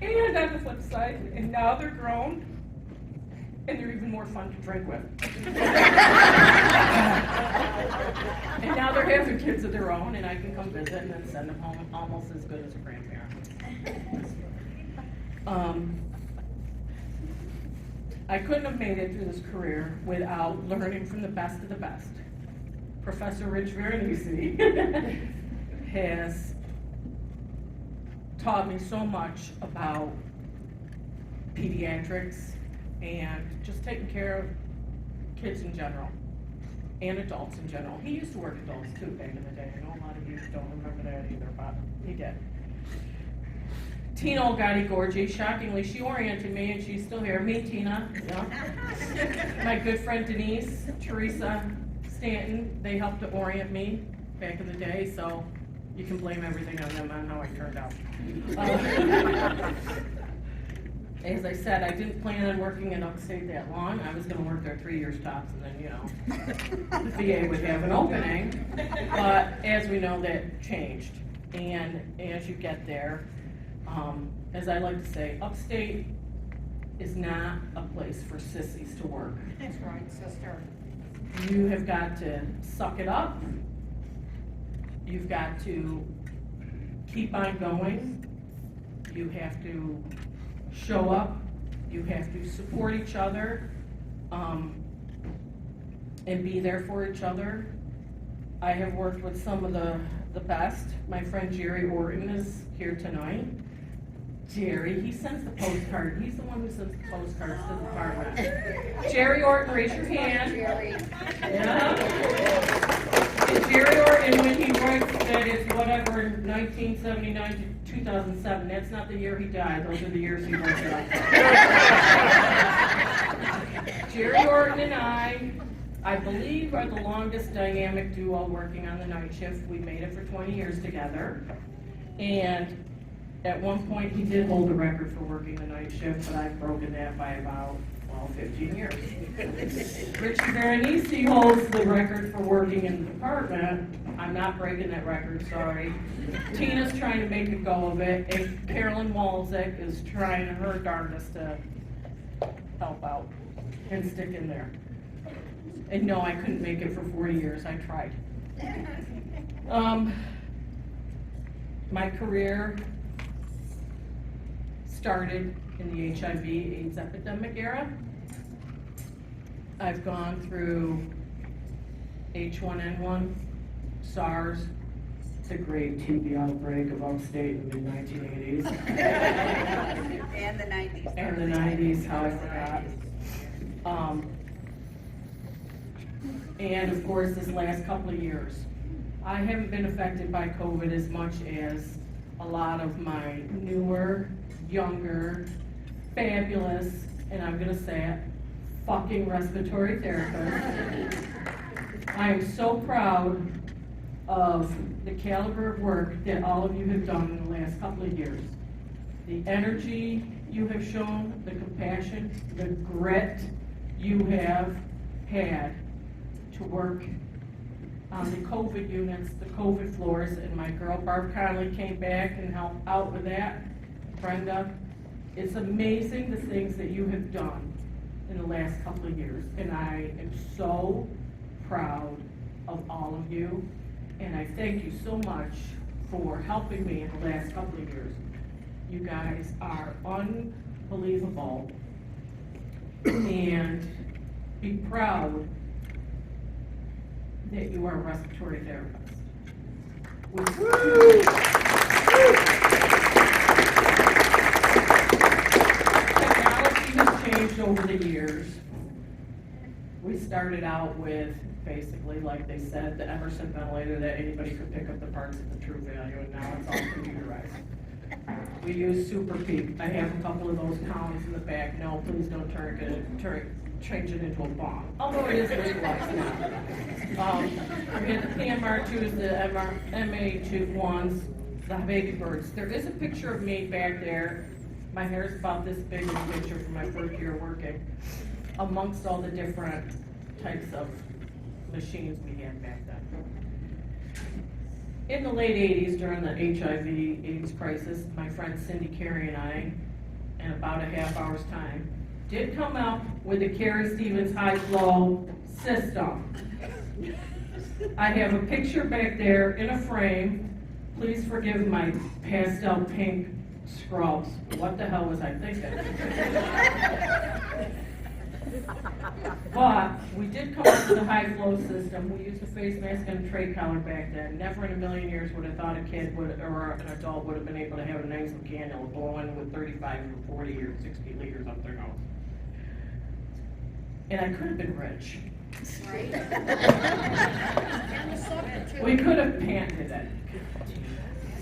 And on the flip side, and now they're grown, and they're even more fun to drink with. And now they're having kids of their own, and I can come visit and then send them home almost as good as a grandparent. I couldn't have made it through this career without learning from the best of the best. Professor Rich Veronese has taught me so much about pediatrics and just taking care of kids in general and adults in general. He used to work adults too back in the day. I know a lot of you don't remember that either, but he did. Tina Olgati-Gorgi, shockingly, she oriented me and she's still here. Me, Tina, yeah. My good friend Denise, Teresa Stanton, they helped to orient me back in the day, so you can blame everything on them on how I turned out. As I said, I didn't plan on working in upstate that long. I was gonna work there 3 years tops and then, the VA would have an opening. But as we know, that changed. And as you get there, as I like to say, upstate is not a place for sissies to work. That's right, sister. You have got to suck it up. You've got to keep on going. You have to show up. You have to support each other, and be there for each other. I have worked with some of the best. My friend Jerry Orton is here tonight. Jerry, he sends the postcard. He's the one who sends the postcards to the department. Jerry Orton, raise your hand. Yeah. And Jerry Orton, when he writes that it's whatever, 1979 to 2007, that's not the year he died. Those are the years he worked out. Jerry Orton and I believe, are the longest dynamic duo working on the night shift. We made it for 20 years together. And at one point, he did hold the record for working the night shift, but I've broken that by about, 15 years. Richie Veronese holds the record for working in the department. I'm not breaking that record, sorry. Tina's trying to make a go of it, and Carolyn Walczyk is trying her darndest to help out and stick in there. And no, I couldn't make it for 40 years, I tried. My career started in the HIV/AIDS epidemic era. I've gone through H1N1, SARS, the great TB outbreak of upstate in the mid-1980s. And the 90s. And the 90s, how I forgot. And of course, this last couple of years. I haven't been affected by COVID as much as a lot of my newer, younger, fabulous, and I'm gonna say it, fucking respiratory therapists. I am so proud of the caliber of work that all of you have done in the last couple of years. The energy you have shown, the compassion, the grit you have had to work on the COVID units, the COVID floors, and my girl Barb Conley came back and helped out with that. Brenda, it's amazing the things that you have done in the last couple of years, and I am so proud of all of you, and I thank you so much for helping me in the last couple of years. You guys are unbelievable, and be proud that you are a respiratory therapist. Technology has changed over the years. We started out with basically, like they said, the Emerson ventilator that anybody could pick up the parts of the true value, and now it's all computerized. We use Super Peak. I have a couple of those columns in the back. No, please don't change it into a bomb. Although it is visualized now. We had the PMR2s, the MA2s, the baby birds. There is a picture of me back there. My hair is about this big in the picture from my first year working, amongst all the different types of machines we had back then. In the late 80s, during the HIV/AIDS crisis, my friend Cindy Carey and I, in about a half hour's time, did come up with the Carey Stevens high flow system. I have a picture back there in a frame. Please forgive my pastel pink scrubs. What the hell was I thinking? But we did come up with a high flow system. We used a face mask and a tray collar back then. Never in a million years would have thought a kid would, or an adult would have been able to have a nice candle blowing with 35 or 40 or 60 liters up their nose. And I could have been rich. We could have patented it.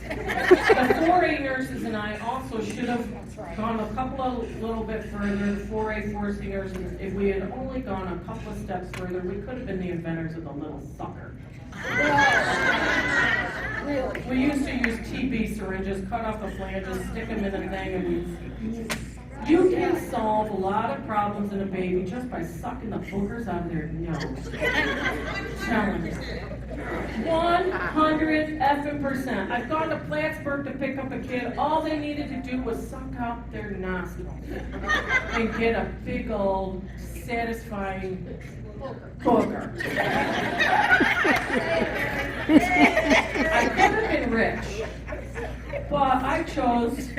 The 4A nurses and I also should have gone a little bit further. The 4A, 4C nurses, if we had only gone a couple of steps further, we could have been the inventors of the little sucker. We used to use TB syringes, cut off the flanges, stick them in the thing, and you can solve a lot of problems in a baby just by sucking the boogers out of their nose. Telling you. 100%. I've gone to Plattsburgh to pick up a kid. All they needed to do was suck out their nostrils and get a big old satisfying booger. I could have been rich, but I chose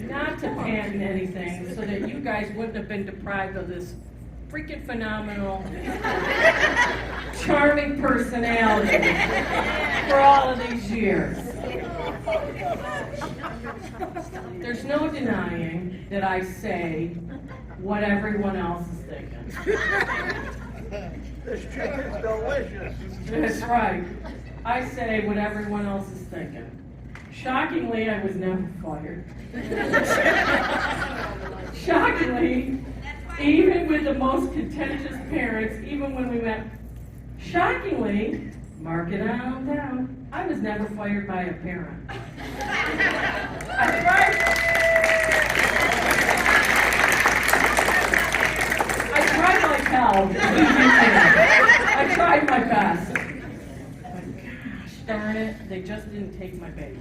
not to patent anything so that you guys wouldn't have been deprived of this freaking phenomenal, charming personality for all of these years. There's no denying that I say what everyone else is thinking. This chicken's delicious. That's right. I say what everyone else is thinking. Shockingly, I was never fired. Shockingly, even with the most contentious parents, even when we met, shockingly, mark it on down, I was never fired by a parent. I tried like hell. I tried my best. But gosh darn it, they just didn't take my baby.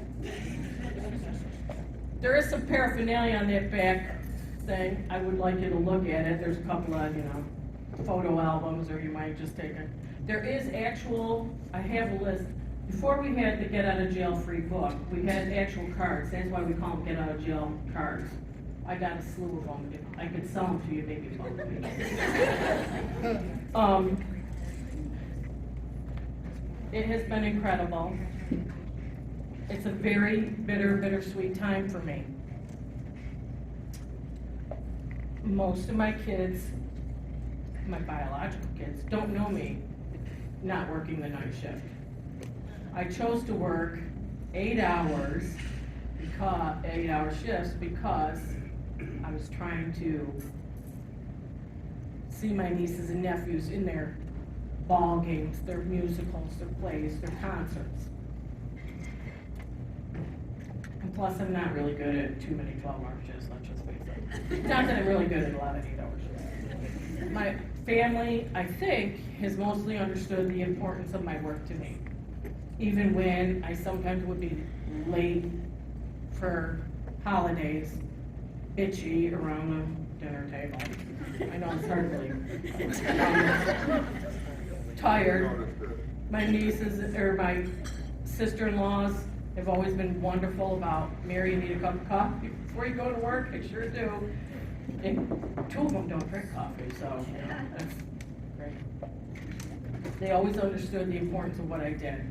There is some paraphernalia on that back thing. I would like you to look at it. There's a couple of, photo albums, or you might just take it. There is I have a list. Before we had the Get Out of Jail Free book, we had actual cards. That's why we call them Get Out of Jail cards. I got a slew of them. If I could sell them to you, maybe both. It has been incredible. It's a very bittersweet time for me. Most of my kids, my biological kids, don't know me not working the night shift. I chose to work 8-hour shifts because I was trying to see my nieces and nephews in their ball games, their musicals, their plays, their concerts. And plus, I'm not really good at too many 12-hour shifts, let's just face it. Not that I'm really good at a lot of 8-hour shifts. My family, I think, has mostly understood the importance of my work to me. Even when I sometimes would be late for holidays, bitchy around the dinner table. I know it's hard to believe. Tired. My nieces, or my sister-in-laws have always been wonderful about, Mary, you need a cup of coffee before you go to work? I sure do. And 2 of them don't drink coffee, so that's great. They always understood the importance of what I did.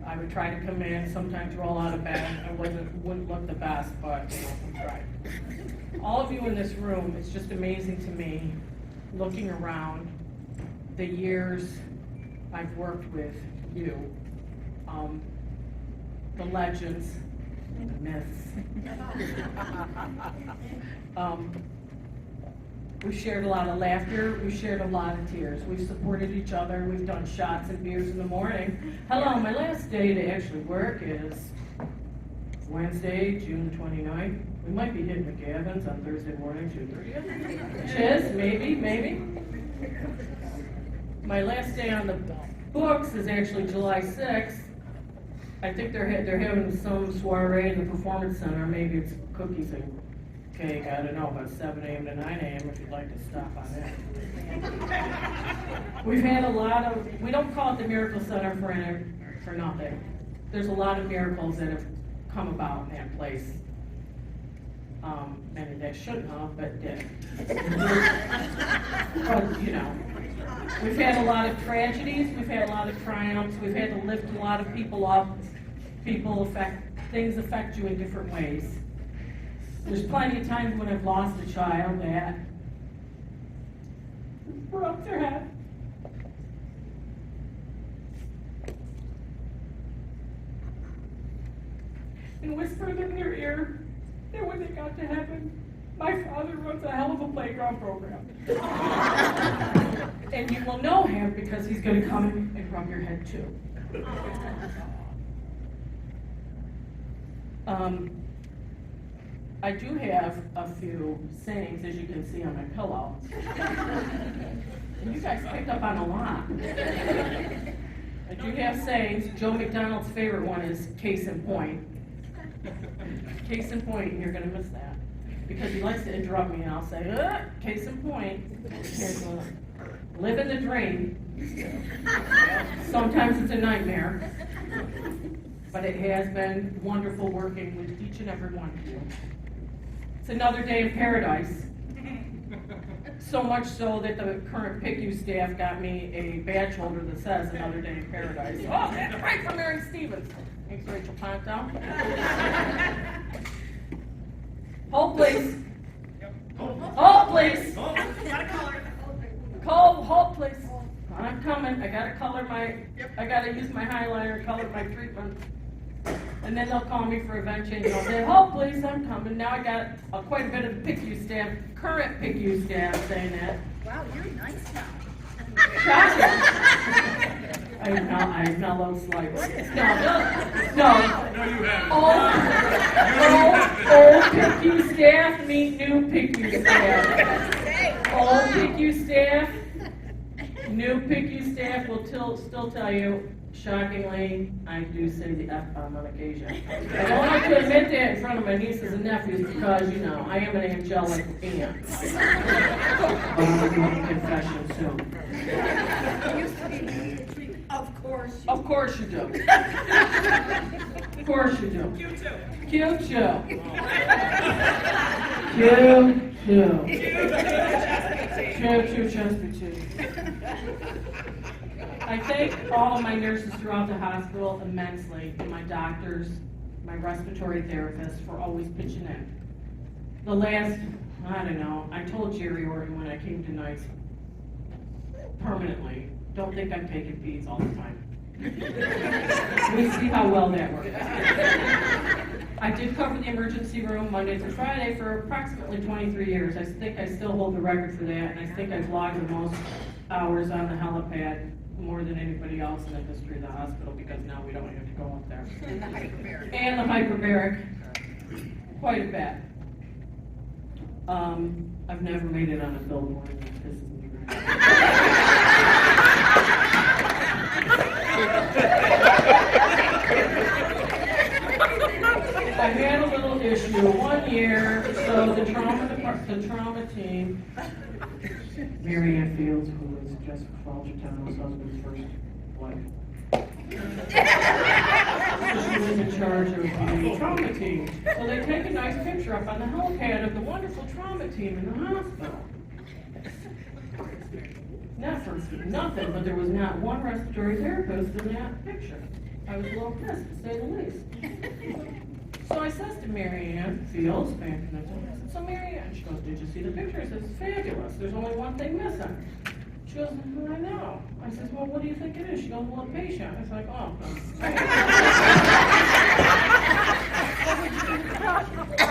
I would try to come in, sometimes roll out of bed. I wouldn't look the best, but I tried. All of you in this room, it's just amazing to me, looking around the years I've worked with you, the legends, the myths. We've shared a lot of laughter, we've shared a lot of tears, we've supported each other, we've done shots and beers in the morning. Hello, my last day to actually work is Wednesday, June 29th. We might be hitting McGavin's on Thursday morning, June 30th. Chiz, maybe. My last day on the books is actually July 6th. I think they're having some soiree in the Performance Center. Maybe it's cookies and cake. I don't know, about 7 a.m. to 9 a.m. if you'd like to stop on that. We've had a lot of, we don't call it the Miracle Center for nothing. There's a lot of miracles that have come about in that place. And that shouldn't have, but did. But, you know, we've had a lot of tragedies, we've had a lot of triumphs, we've had to lift a lot of people up. Things affect you in different ways. There's plenty of times when I've lost a child that broke their head. And whispered in their ear that when they got to heaven, my father runs a hell of a playground program. And you will know him because he's going to come and rub your head too. I do have a few sayings, as you can see on my pillow. And you guys picked up on a lot. I do have sayings. Joe McDonald's favorite one is case in point. Case in point, and you're going to miss that. Because he likes to interrupt me, and I'll say, case in point. Live in the dream. Sometimes it's a nightmare. But it has been wonderful working with each and every one of you. It's another day in paradise. So much so that the current PICU staff got me a badge holder that says another day in paradise. Oh, that's right from Mary Stevens. Thanks, Rachel Ponto. Hold, please. Hold, please. Hold, please. I'm coming. I gotta use my highlighter, color my treatment. And then they'll call me for a vent change. I'll say, hold, please, I'm coming. Now I got quite a bit of PICU staff, current PICU staff saying that. Wow, you're nice now. I mellow slightly. Old PICU staff meet new PICU staff. Old PICU staff, new PICU staff will still tell you, shockingly, I do say the F-bomb on occasion. I don't like to admit that in front of my nieces and nephews because, you know, I am an angelic aunt. But I'll go to confession soon. It used to be, of course. Of course you do. Of course you do. You too. Cute too. Cute Chesapeake too. I thank all of my nurses throughout the hospital immensely, and my doctors, my respiratory therapists for always pitching in. The last, I don't know, I told Jerry Orton when I came to nights permanently, don't think I'm taking peds all the time. We see how well that works. I did cover the emergency room Monday through Friday for approximately 23 years. I think I still hold the record for that, and I think I've logged the most hours on the helipad, more than anybody else in the history of the hospital, because now we don't have to go up there. And the hyperbaric. And the hyperbaric, quite a bit. I've never made it on a billboard. This is I had a little issue 1 year, so the trauma team, Mary Ann Fields, who was Jessica Falgertano's husband's first wife. So she was in charge of the trauma team. So they take a nice picture up on the helipad of the wonderful trauma team in the hospital. Not for nothing, but there was not one respiratory therapist in that picture. I was a little pissed, to say the least. So I says to Mary Ann Fields, back in the time, I said, so Mary Ann, she goes, did you see the picture? I said, it's fabulous. There's only one thing missing. She goes, I know. I says, well, what do you think it is? She goes, well, a patient. I was like, oh.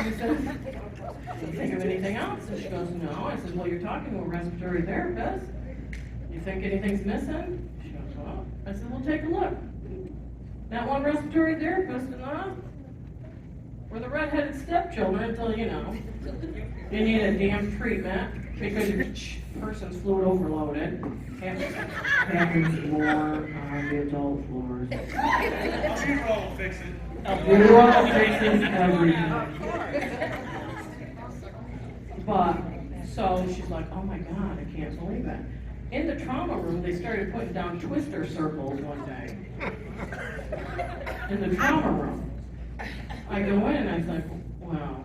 She says, do you think of anything else? And she goes, no. I said, well, you're talking to a respiratory therapist. You think anything's missing? She goes, well. I said, well, take a look. Not one respiratory therapist in the hospital. We're the redheaded stepchildren until, you know, you need a damn treatment because your person's fluid overloaded. Happens more on the adult floors. Zero fix it. We're all fixing everything. But, so she's like, oh my God, I can't believe it. In the trauma room, they started putting down twister circles one day. In the trauma room. I go in and I was like, well,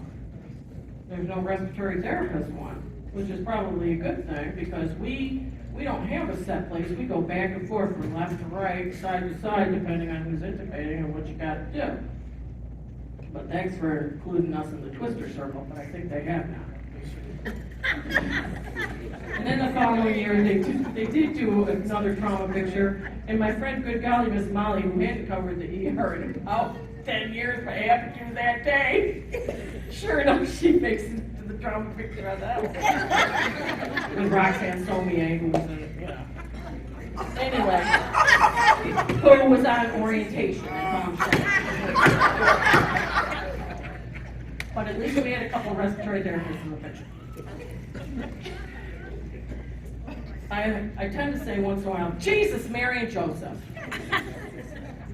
there's no respiratory therapist one, which is probably a good thing because we don't have a set place. We go back and forth from left to right, side to side, depending on who's intubating and what you got to do. But thanks for including us in the twister circle, but I think they have now. And then the following year, they did do another trauma picture, and my friend, good golly, Miss Molly, who hadn't covered the ER in about 10 years, but I had to do that day. Sure enough, she makes it to the trauma picture of that one. With Roxanne Sommier, who was in, you know. Anyway, who was on orientation at Mom But at least we had a couple respiratory therapists in the picture. I tend to say once in a while, Jesus, Mary, and Joseph.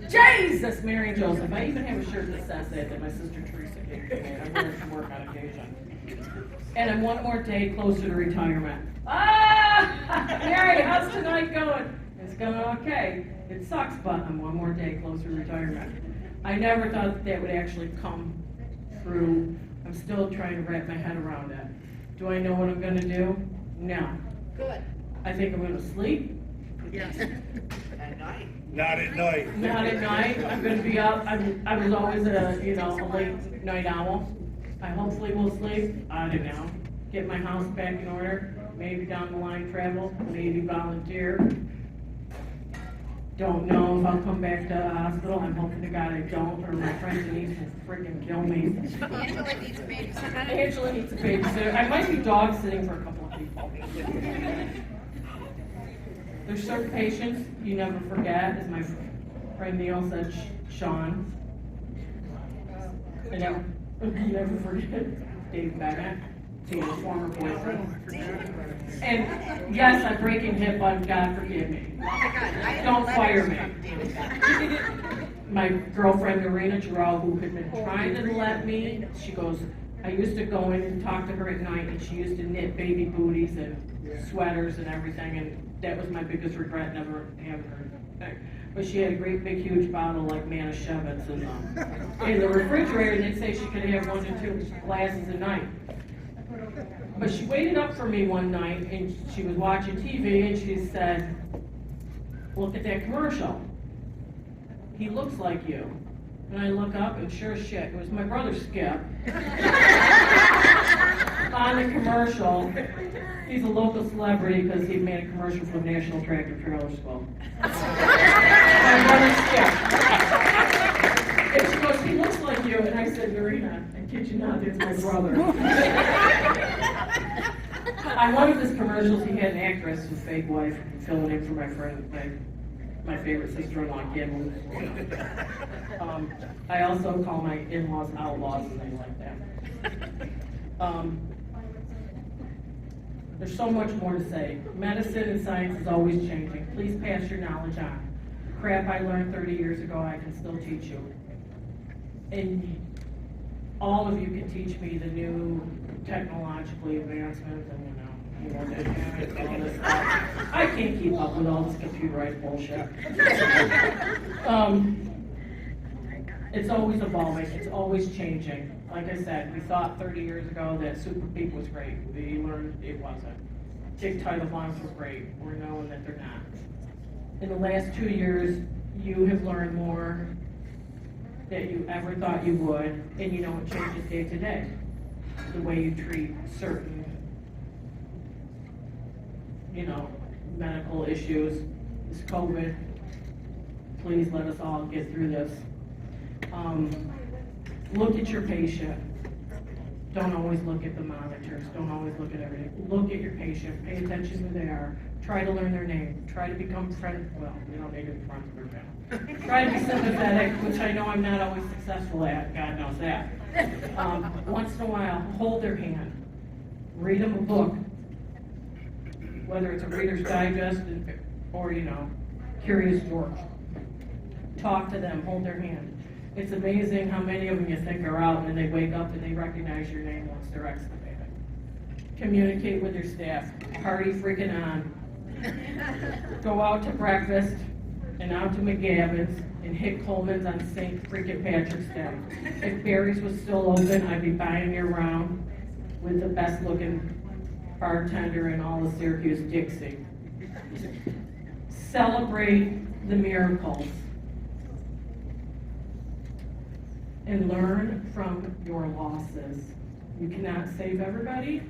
Jesus, Mary, and Joseph. I even have a shirt that says that my sister Teresa gave to me, and I wear it to work on occasion. And I'm one more day closer to retirement. Ah! Mary, how's tonight going? It's going okay. It sucks, but I'm one more day closer to retirement. I never thought that would actually come through. I'm still trying to wrap my head around it. Do I know what I'm going to do? No. Good. I think I'm going to sleep. Yes. At night. Not at night. Not at night. I'm going to be up. I was always a late night owl. I hopefully will sleep. I don't know. Get my house back in order. Maybe down the line travel. Maybe volunteer. Don't know if I'll come back to the hospital. I'm hoping to God I don't, or my friend Denise will freaking kill me. Angela needs a babysitter. Angela needs a babysitter. I might be dog sitting for a couple of people. There's certain patients you never forget, as my friend Neil said, Sean. You never forget Dave Bennett, Tina's former boyfriend. And yes, I'm breaking hip, but God forgive me. Don't fire me. My girlfriend Marina Giroux, who had been trying to let me, she goes, I used to go in and talk to her at night, and she used to knit baby booties and sweaters and everything, and that was my biggest regret, never having her. But she had a great big huge bottle like Manischewitz in the refrigerator, and they'd say she could have 1 to 2 glasses a night. But she waited up for me one night, and she was watching TV, and she said, look at that commercial. He looks like you. And I look up, and sure as shit, it was my brother Skip. On the commercial. He's a local celebrity because he made a commercial for the National Tractor Trailer School. My brother Skip. And she goes, he looks like you. And I said, Marina, I kid you not, that's my brother. On one of his commercials, he had an actress, his fake wife, filling in for my friend, my favorite sister-in-law, Kim. I also call my in-laws outlaws and things like that. There's so much more to say. Medicine and science is always changing. Please pass your knowledge on. Crap I learned 30 years ago, I can still teach you. And all of you can teach me the new technologically advancements and all this stuff. I can't keep up with all this computerized bullshit. It's always evolving. It's always changing. Like I said, we thought 30 years ago that Super Peak was great. We learned it wasn't. Tick tidal lines were great. We're knowing that they're not. In the last 2 years, you have learned more than you ever thought you would, and you know it changes day to day. The way you treat certain, medical issues. This COVID, please let us all get through this. Look at your patient. Don't always look at the monitors. Don't always look at everything. Look at your patient. Pay attention to who they are. Try to learn their name. Try to become friends. Well, you don't need to be friends with them. Try to be sympathetic, which I know I'm not always successful at. God knows that. Once in a while, hold their hand, read them a book, whether it's a Reader's Digest or, Curious George. Talk to them, hold their hand. It's amazing how many of them you think are out and then they wake up and they recognize your name once they're excavated. Communicate with your staff, party freaking on. Go out to breakfast and out to McGavin's and hit Coleman's on St. freaking Patrick's Day. If Barry's was still open, I'd be buying you around with the best looking bartender in all of Syracuse, Dixie. Celebrate the miracles and learn from your losses. You cannot save everybody,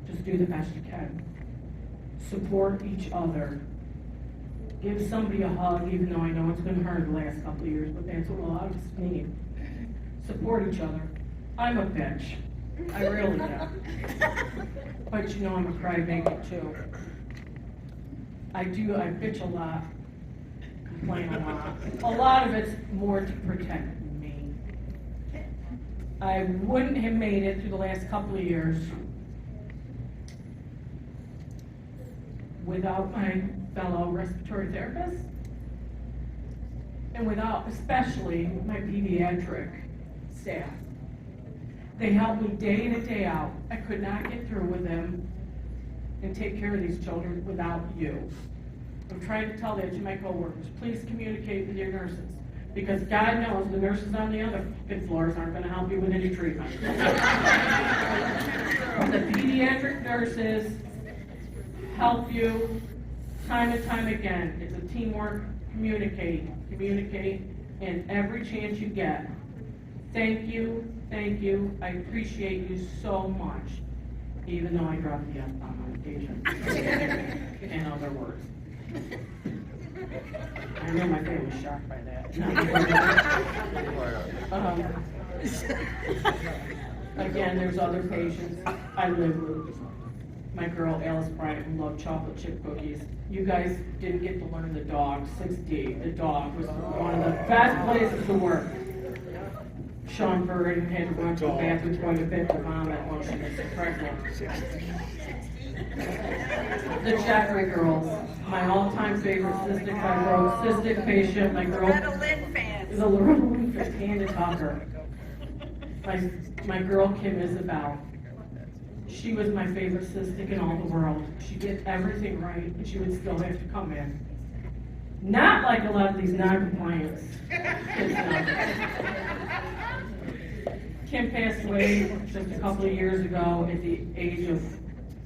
just do the best you can. Support each other. Give somebody a hug, even though I know it's been hard the last couple of years, but that's what a lot of us need. Support each other. I'm a bitch. I really am. But I'm a crybaby too. I bitch a lot, complain a lot. A lot of it's more to protect me. I wouldn't have made it through the last couple of years without my fellow respiratory therapists and without especially my pediatric staff. They help me day in and day out. I could not get through with them and take care of these children without you. I'm trying to tell that to my coworkers. Please communicate with your nurses, because God knows the nurses on the other floors aren't going to help you with any treatment. The pediatric nurses help you time and time again. It's a teamwork. Communicate, and every chance you get. Thank you. I appreciate you so much, even though I dropped the F-bomb on occasion. In other words. I know my family's shocked by that. Again, there's other patients I live with. My girl Alice Bryant, who loved chocolate chip cookies. You guys didn't get to learn the dog, 6D. The dog was one of the best places to work. Sean Burden had to run to the bathroom quite a bit to vomit when she was pregnant. The Jeffrey girls, my all-time favorite cystic patient, my girl. Loretta Lynn fans. The Loretta Lynn fans, Candy Tucker. My girl Kim Isabel. She was my favorite cystic in all the world. She did everything right, and she would still have to come in. Not like a lot of these non-compliance kids now. Kim passed away just a couple of years ago at the age of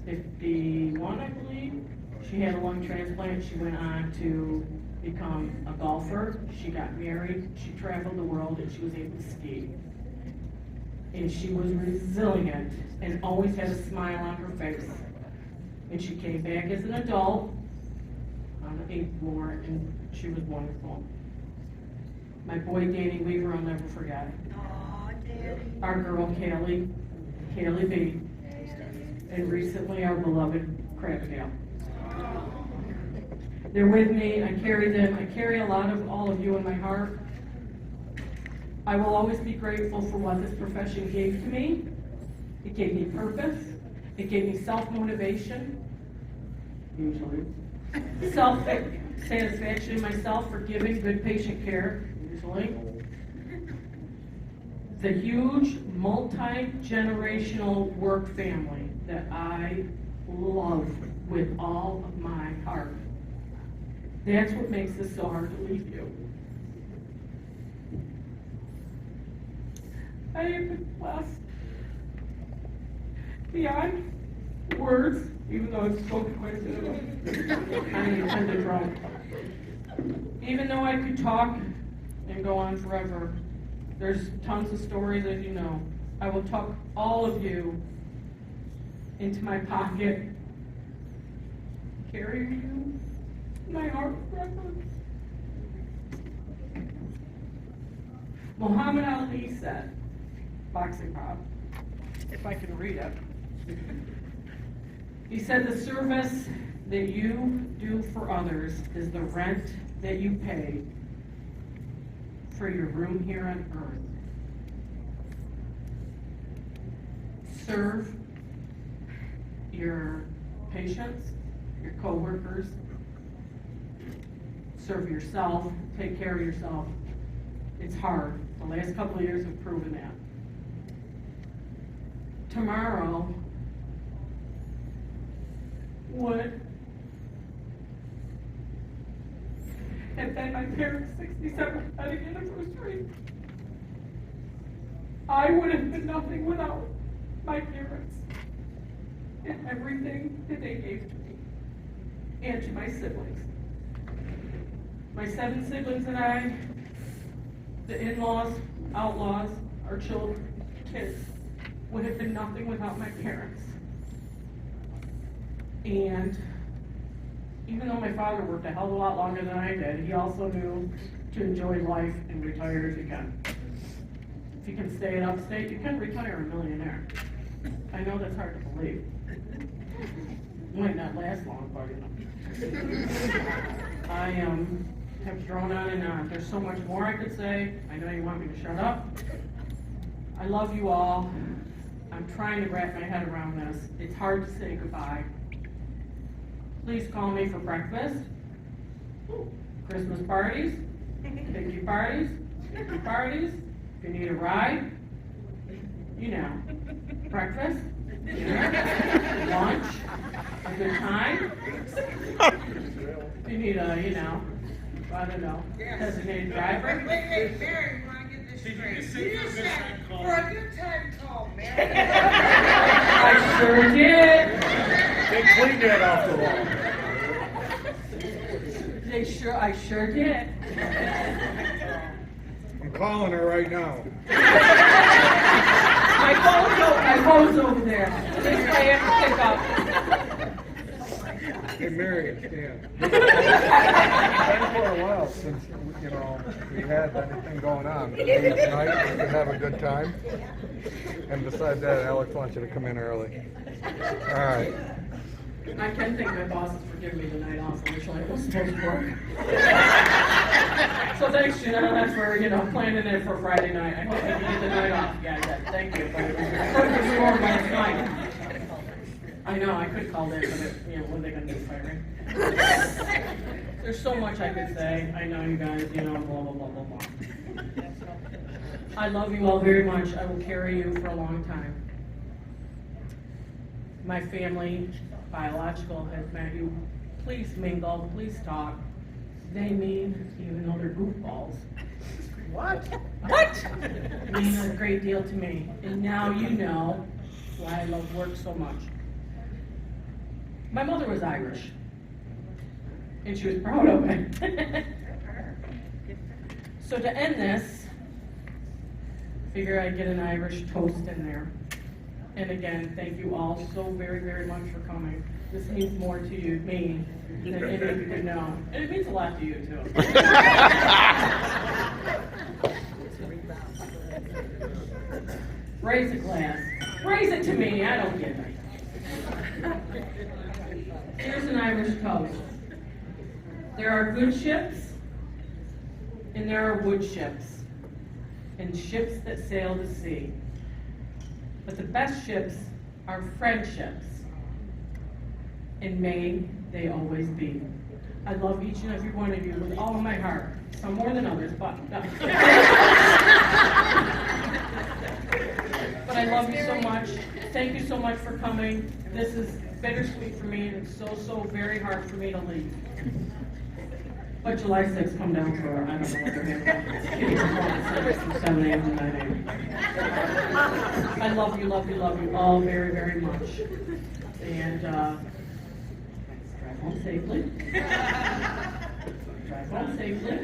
51, I believe. She had a lung transplant. She went on to become a golfer. She got married. She traveled the world, and she was able to ski. And she was resilient and always had a smile on her face. And she came back as an adult on the 8th floor, and she was wonderful. My boy Danny Weaver, I'll never forget. Our girl Kaylee B. And recently our beloved Crabdale. They're with me, I carry them. I carry a lot of all of you in my heart. I will always be grateful for what this profession gave to me. It gave me purpose. It gave me self-motivation, usually. Self-satisfaction in myself for giving good patient care, usually. The huge multi-generational work family that I love with all of my heart. That's what makes this so hard to leave you. I have been blessed beyond words, even though I've spoken quite a bit of them. I intend to draw. Even though I could talk and go on forever, there's tons of stories, as you know. I will tuck all of you into my pocket, carry you in my heart forever. Muhammad Ali said, boxing Bob, if I can read it. He said, the service that you do for others is the rent that you pay for your room here on earth. serve your patients, your coworkers, serve yourself, take care of yourself. It's hard. The last couple of years have proven that. Tomorrow would have been my parents' 67th wedding anniversary. I would have been nothing without my parents and everything that they gave to me and to my siblings. My 7 siblings and I, the in-laws, outlaws, our children, kids, would have been nothing without my parents. And even though my father worked a hell of a lot longer than I did, he also knew to enjoy life and retire if you can. If you can stay in upstate, you can retire a millionaire. I know that's hard to believe. It might not last long, but you know. I have drawn on and on. There's so much more I could say. I know you want me to shut up. I love you all. I'm trying to wrap my head around this. It's hard to say goodbye. Please call me for breakfast, Christmas parties, picnic parties, picnic parties. If you need a ride, you know, breakfast, dinner, lunch, a good time. If you need a, you know, I don't know, designated driver. Wait, Mary, you wanna get this straight? You just said, for a good time, call Mary. I sure did. They cleaned that off the wall. I sure did. I'm calling her right now. My phone's over there. This way I have to pick up. Hey, Mary, it's Dan. It's been for a while since, you know, we had anything going on. Maybe tonight we could have a good time. And besides that, Alex wants you to come in early. All right. I can thank my bosses for giving me the night off originally. I was supposed to work. So thanks, Gina. That's for, you know, planning it for Friday night. I hope you get the night off. Yeah, I did. Thank you. But it was perfect storm last night. I know, I could call in, but it, you know, what are they going to do, firing? There's so much I could say. I know you guys, you know, blah, blah, blah, blah, blah. I love you all very much. I will carry you for a long time. My family, biological, has met you. Please mingle, please talk. They mean, even though they're goofballs. What? Mean a great deal to me. And now you know why I love work so much. My mother was Irish, and she was proud of it. So to end this, figure I'd get an Irish toast in there. And again, thank you all so very, very much for coming. This means more to you, me, than any of you could know. And it means a lot to you, too. Raise a glass. Raise it to me, I don't get it. Here's an Irish toast. There are good ships, and there are wood ships, and ships that sail the sea. But the best ships are friendships, and may they always be. I love each and every one of you with all of my heart. Some more than others, but no. But I love you so much. Thank you so much for coming. This is bittersweet for me, and it's so very hard for me to leave. But July 6th, come down for, I don't know what they're having. From 7 a.m. to 9 a.m. I love you all very, very much. And drive home safely. Drive home safely.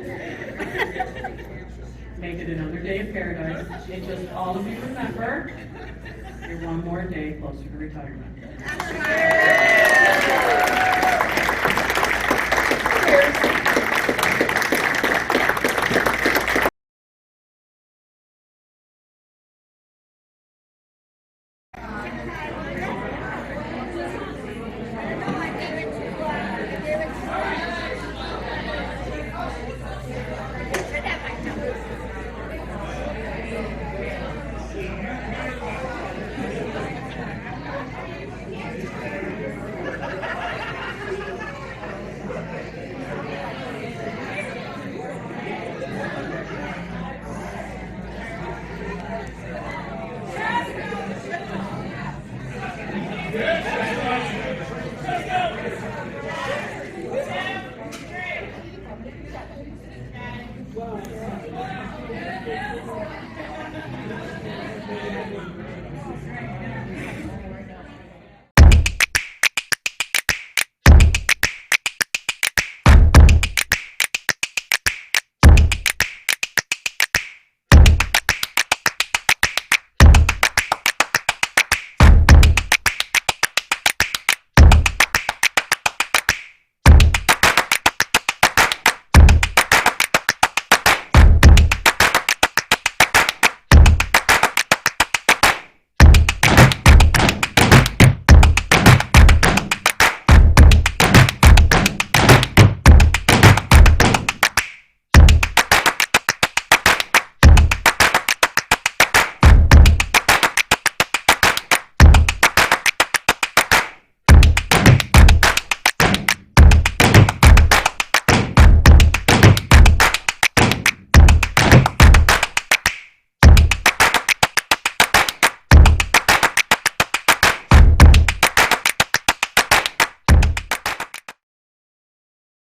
Make it another day of paradise. And just all of you remember, you're one more day closer to retirement.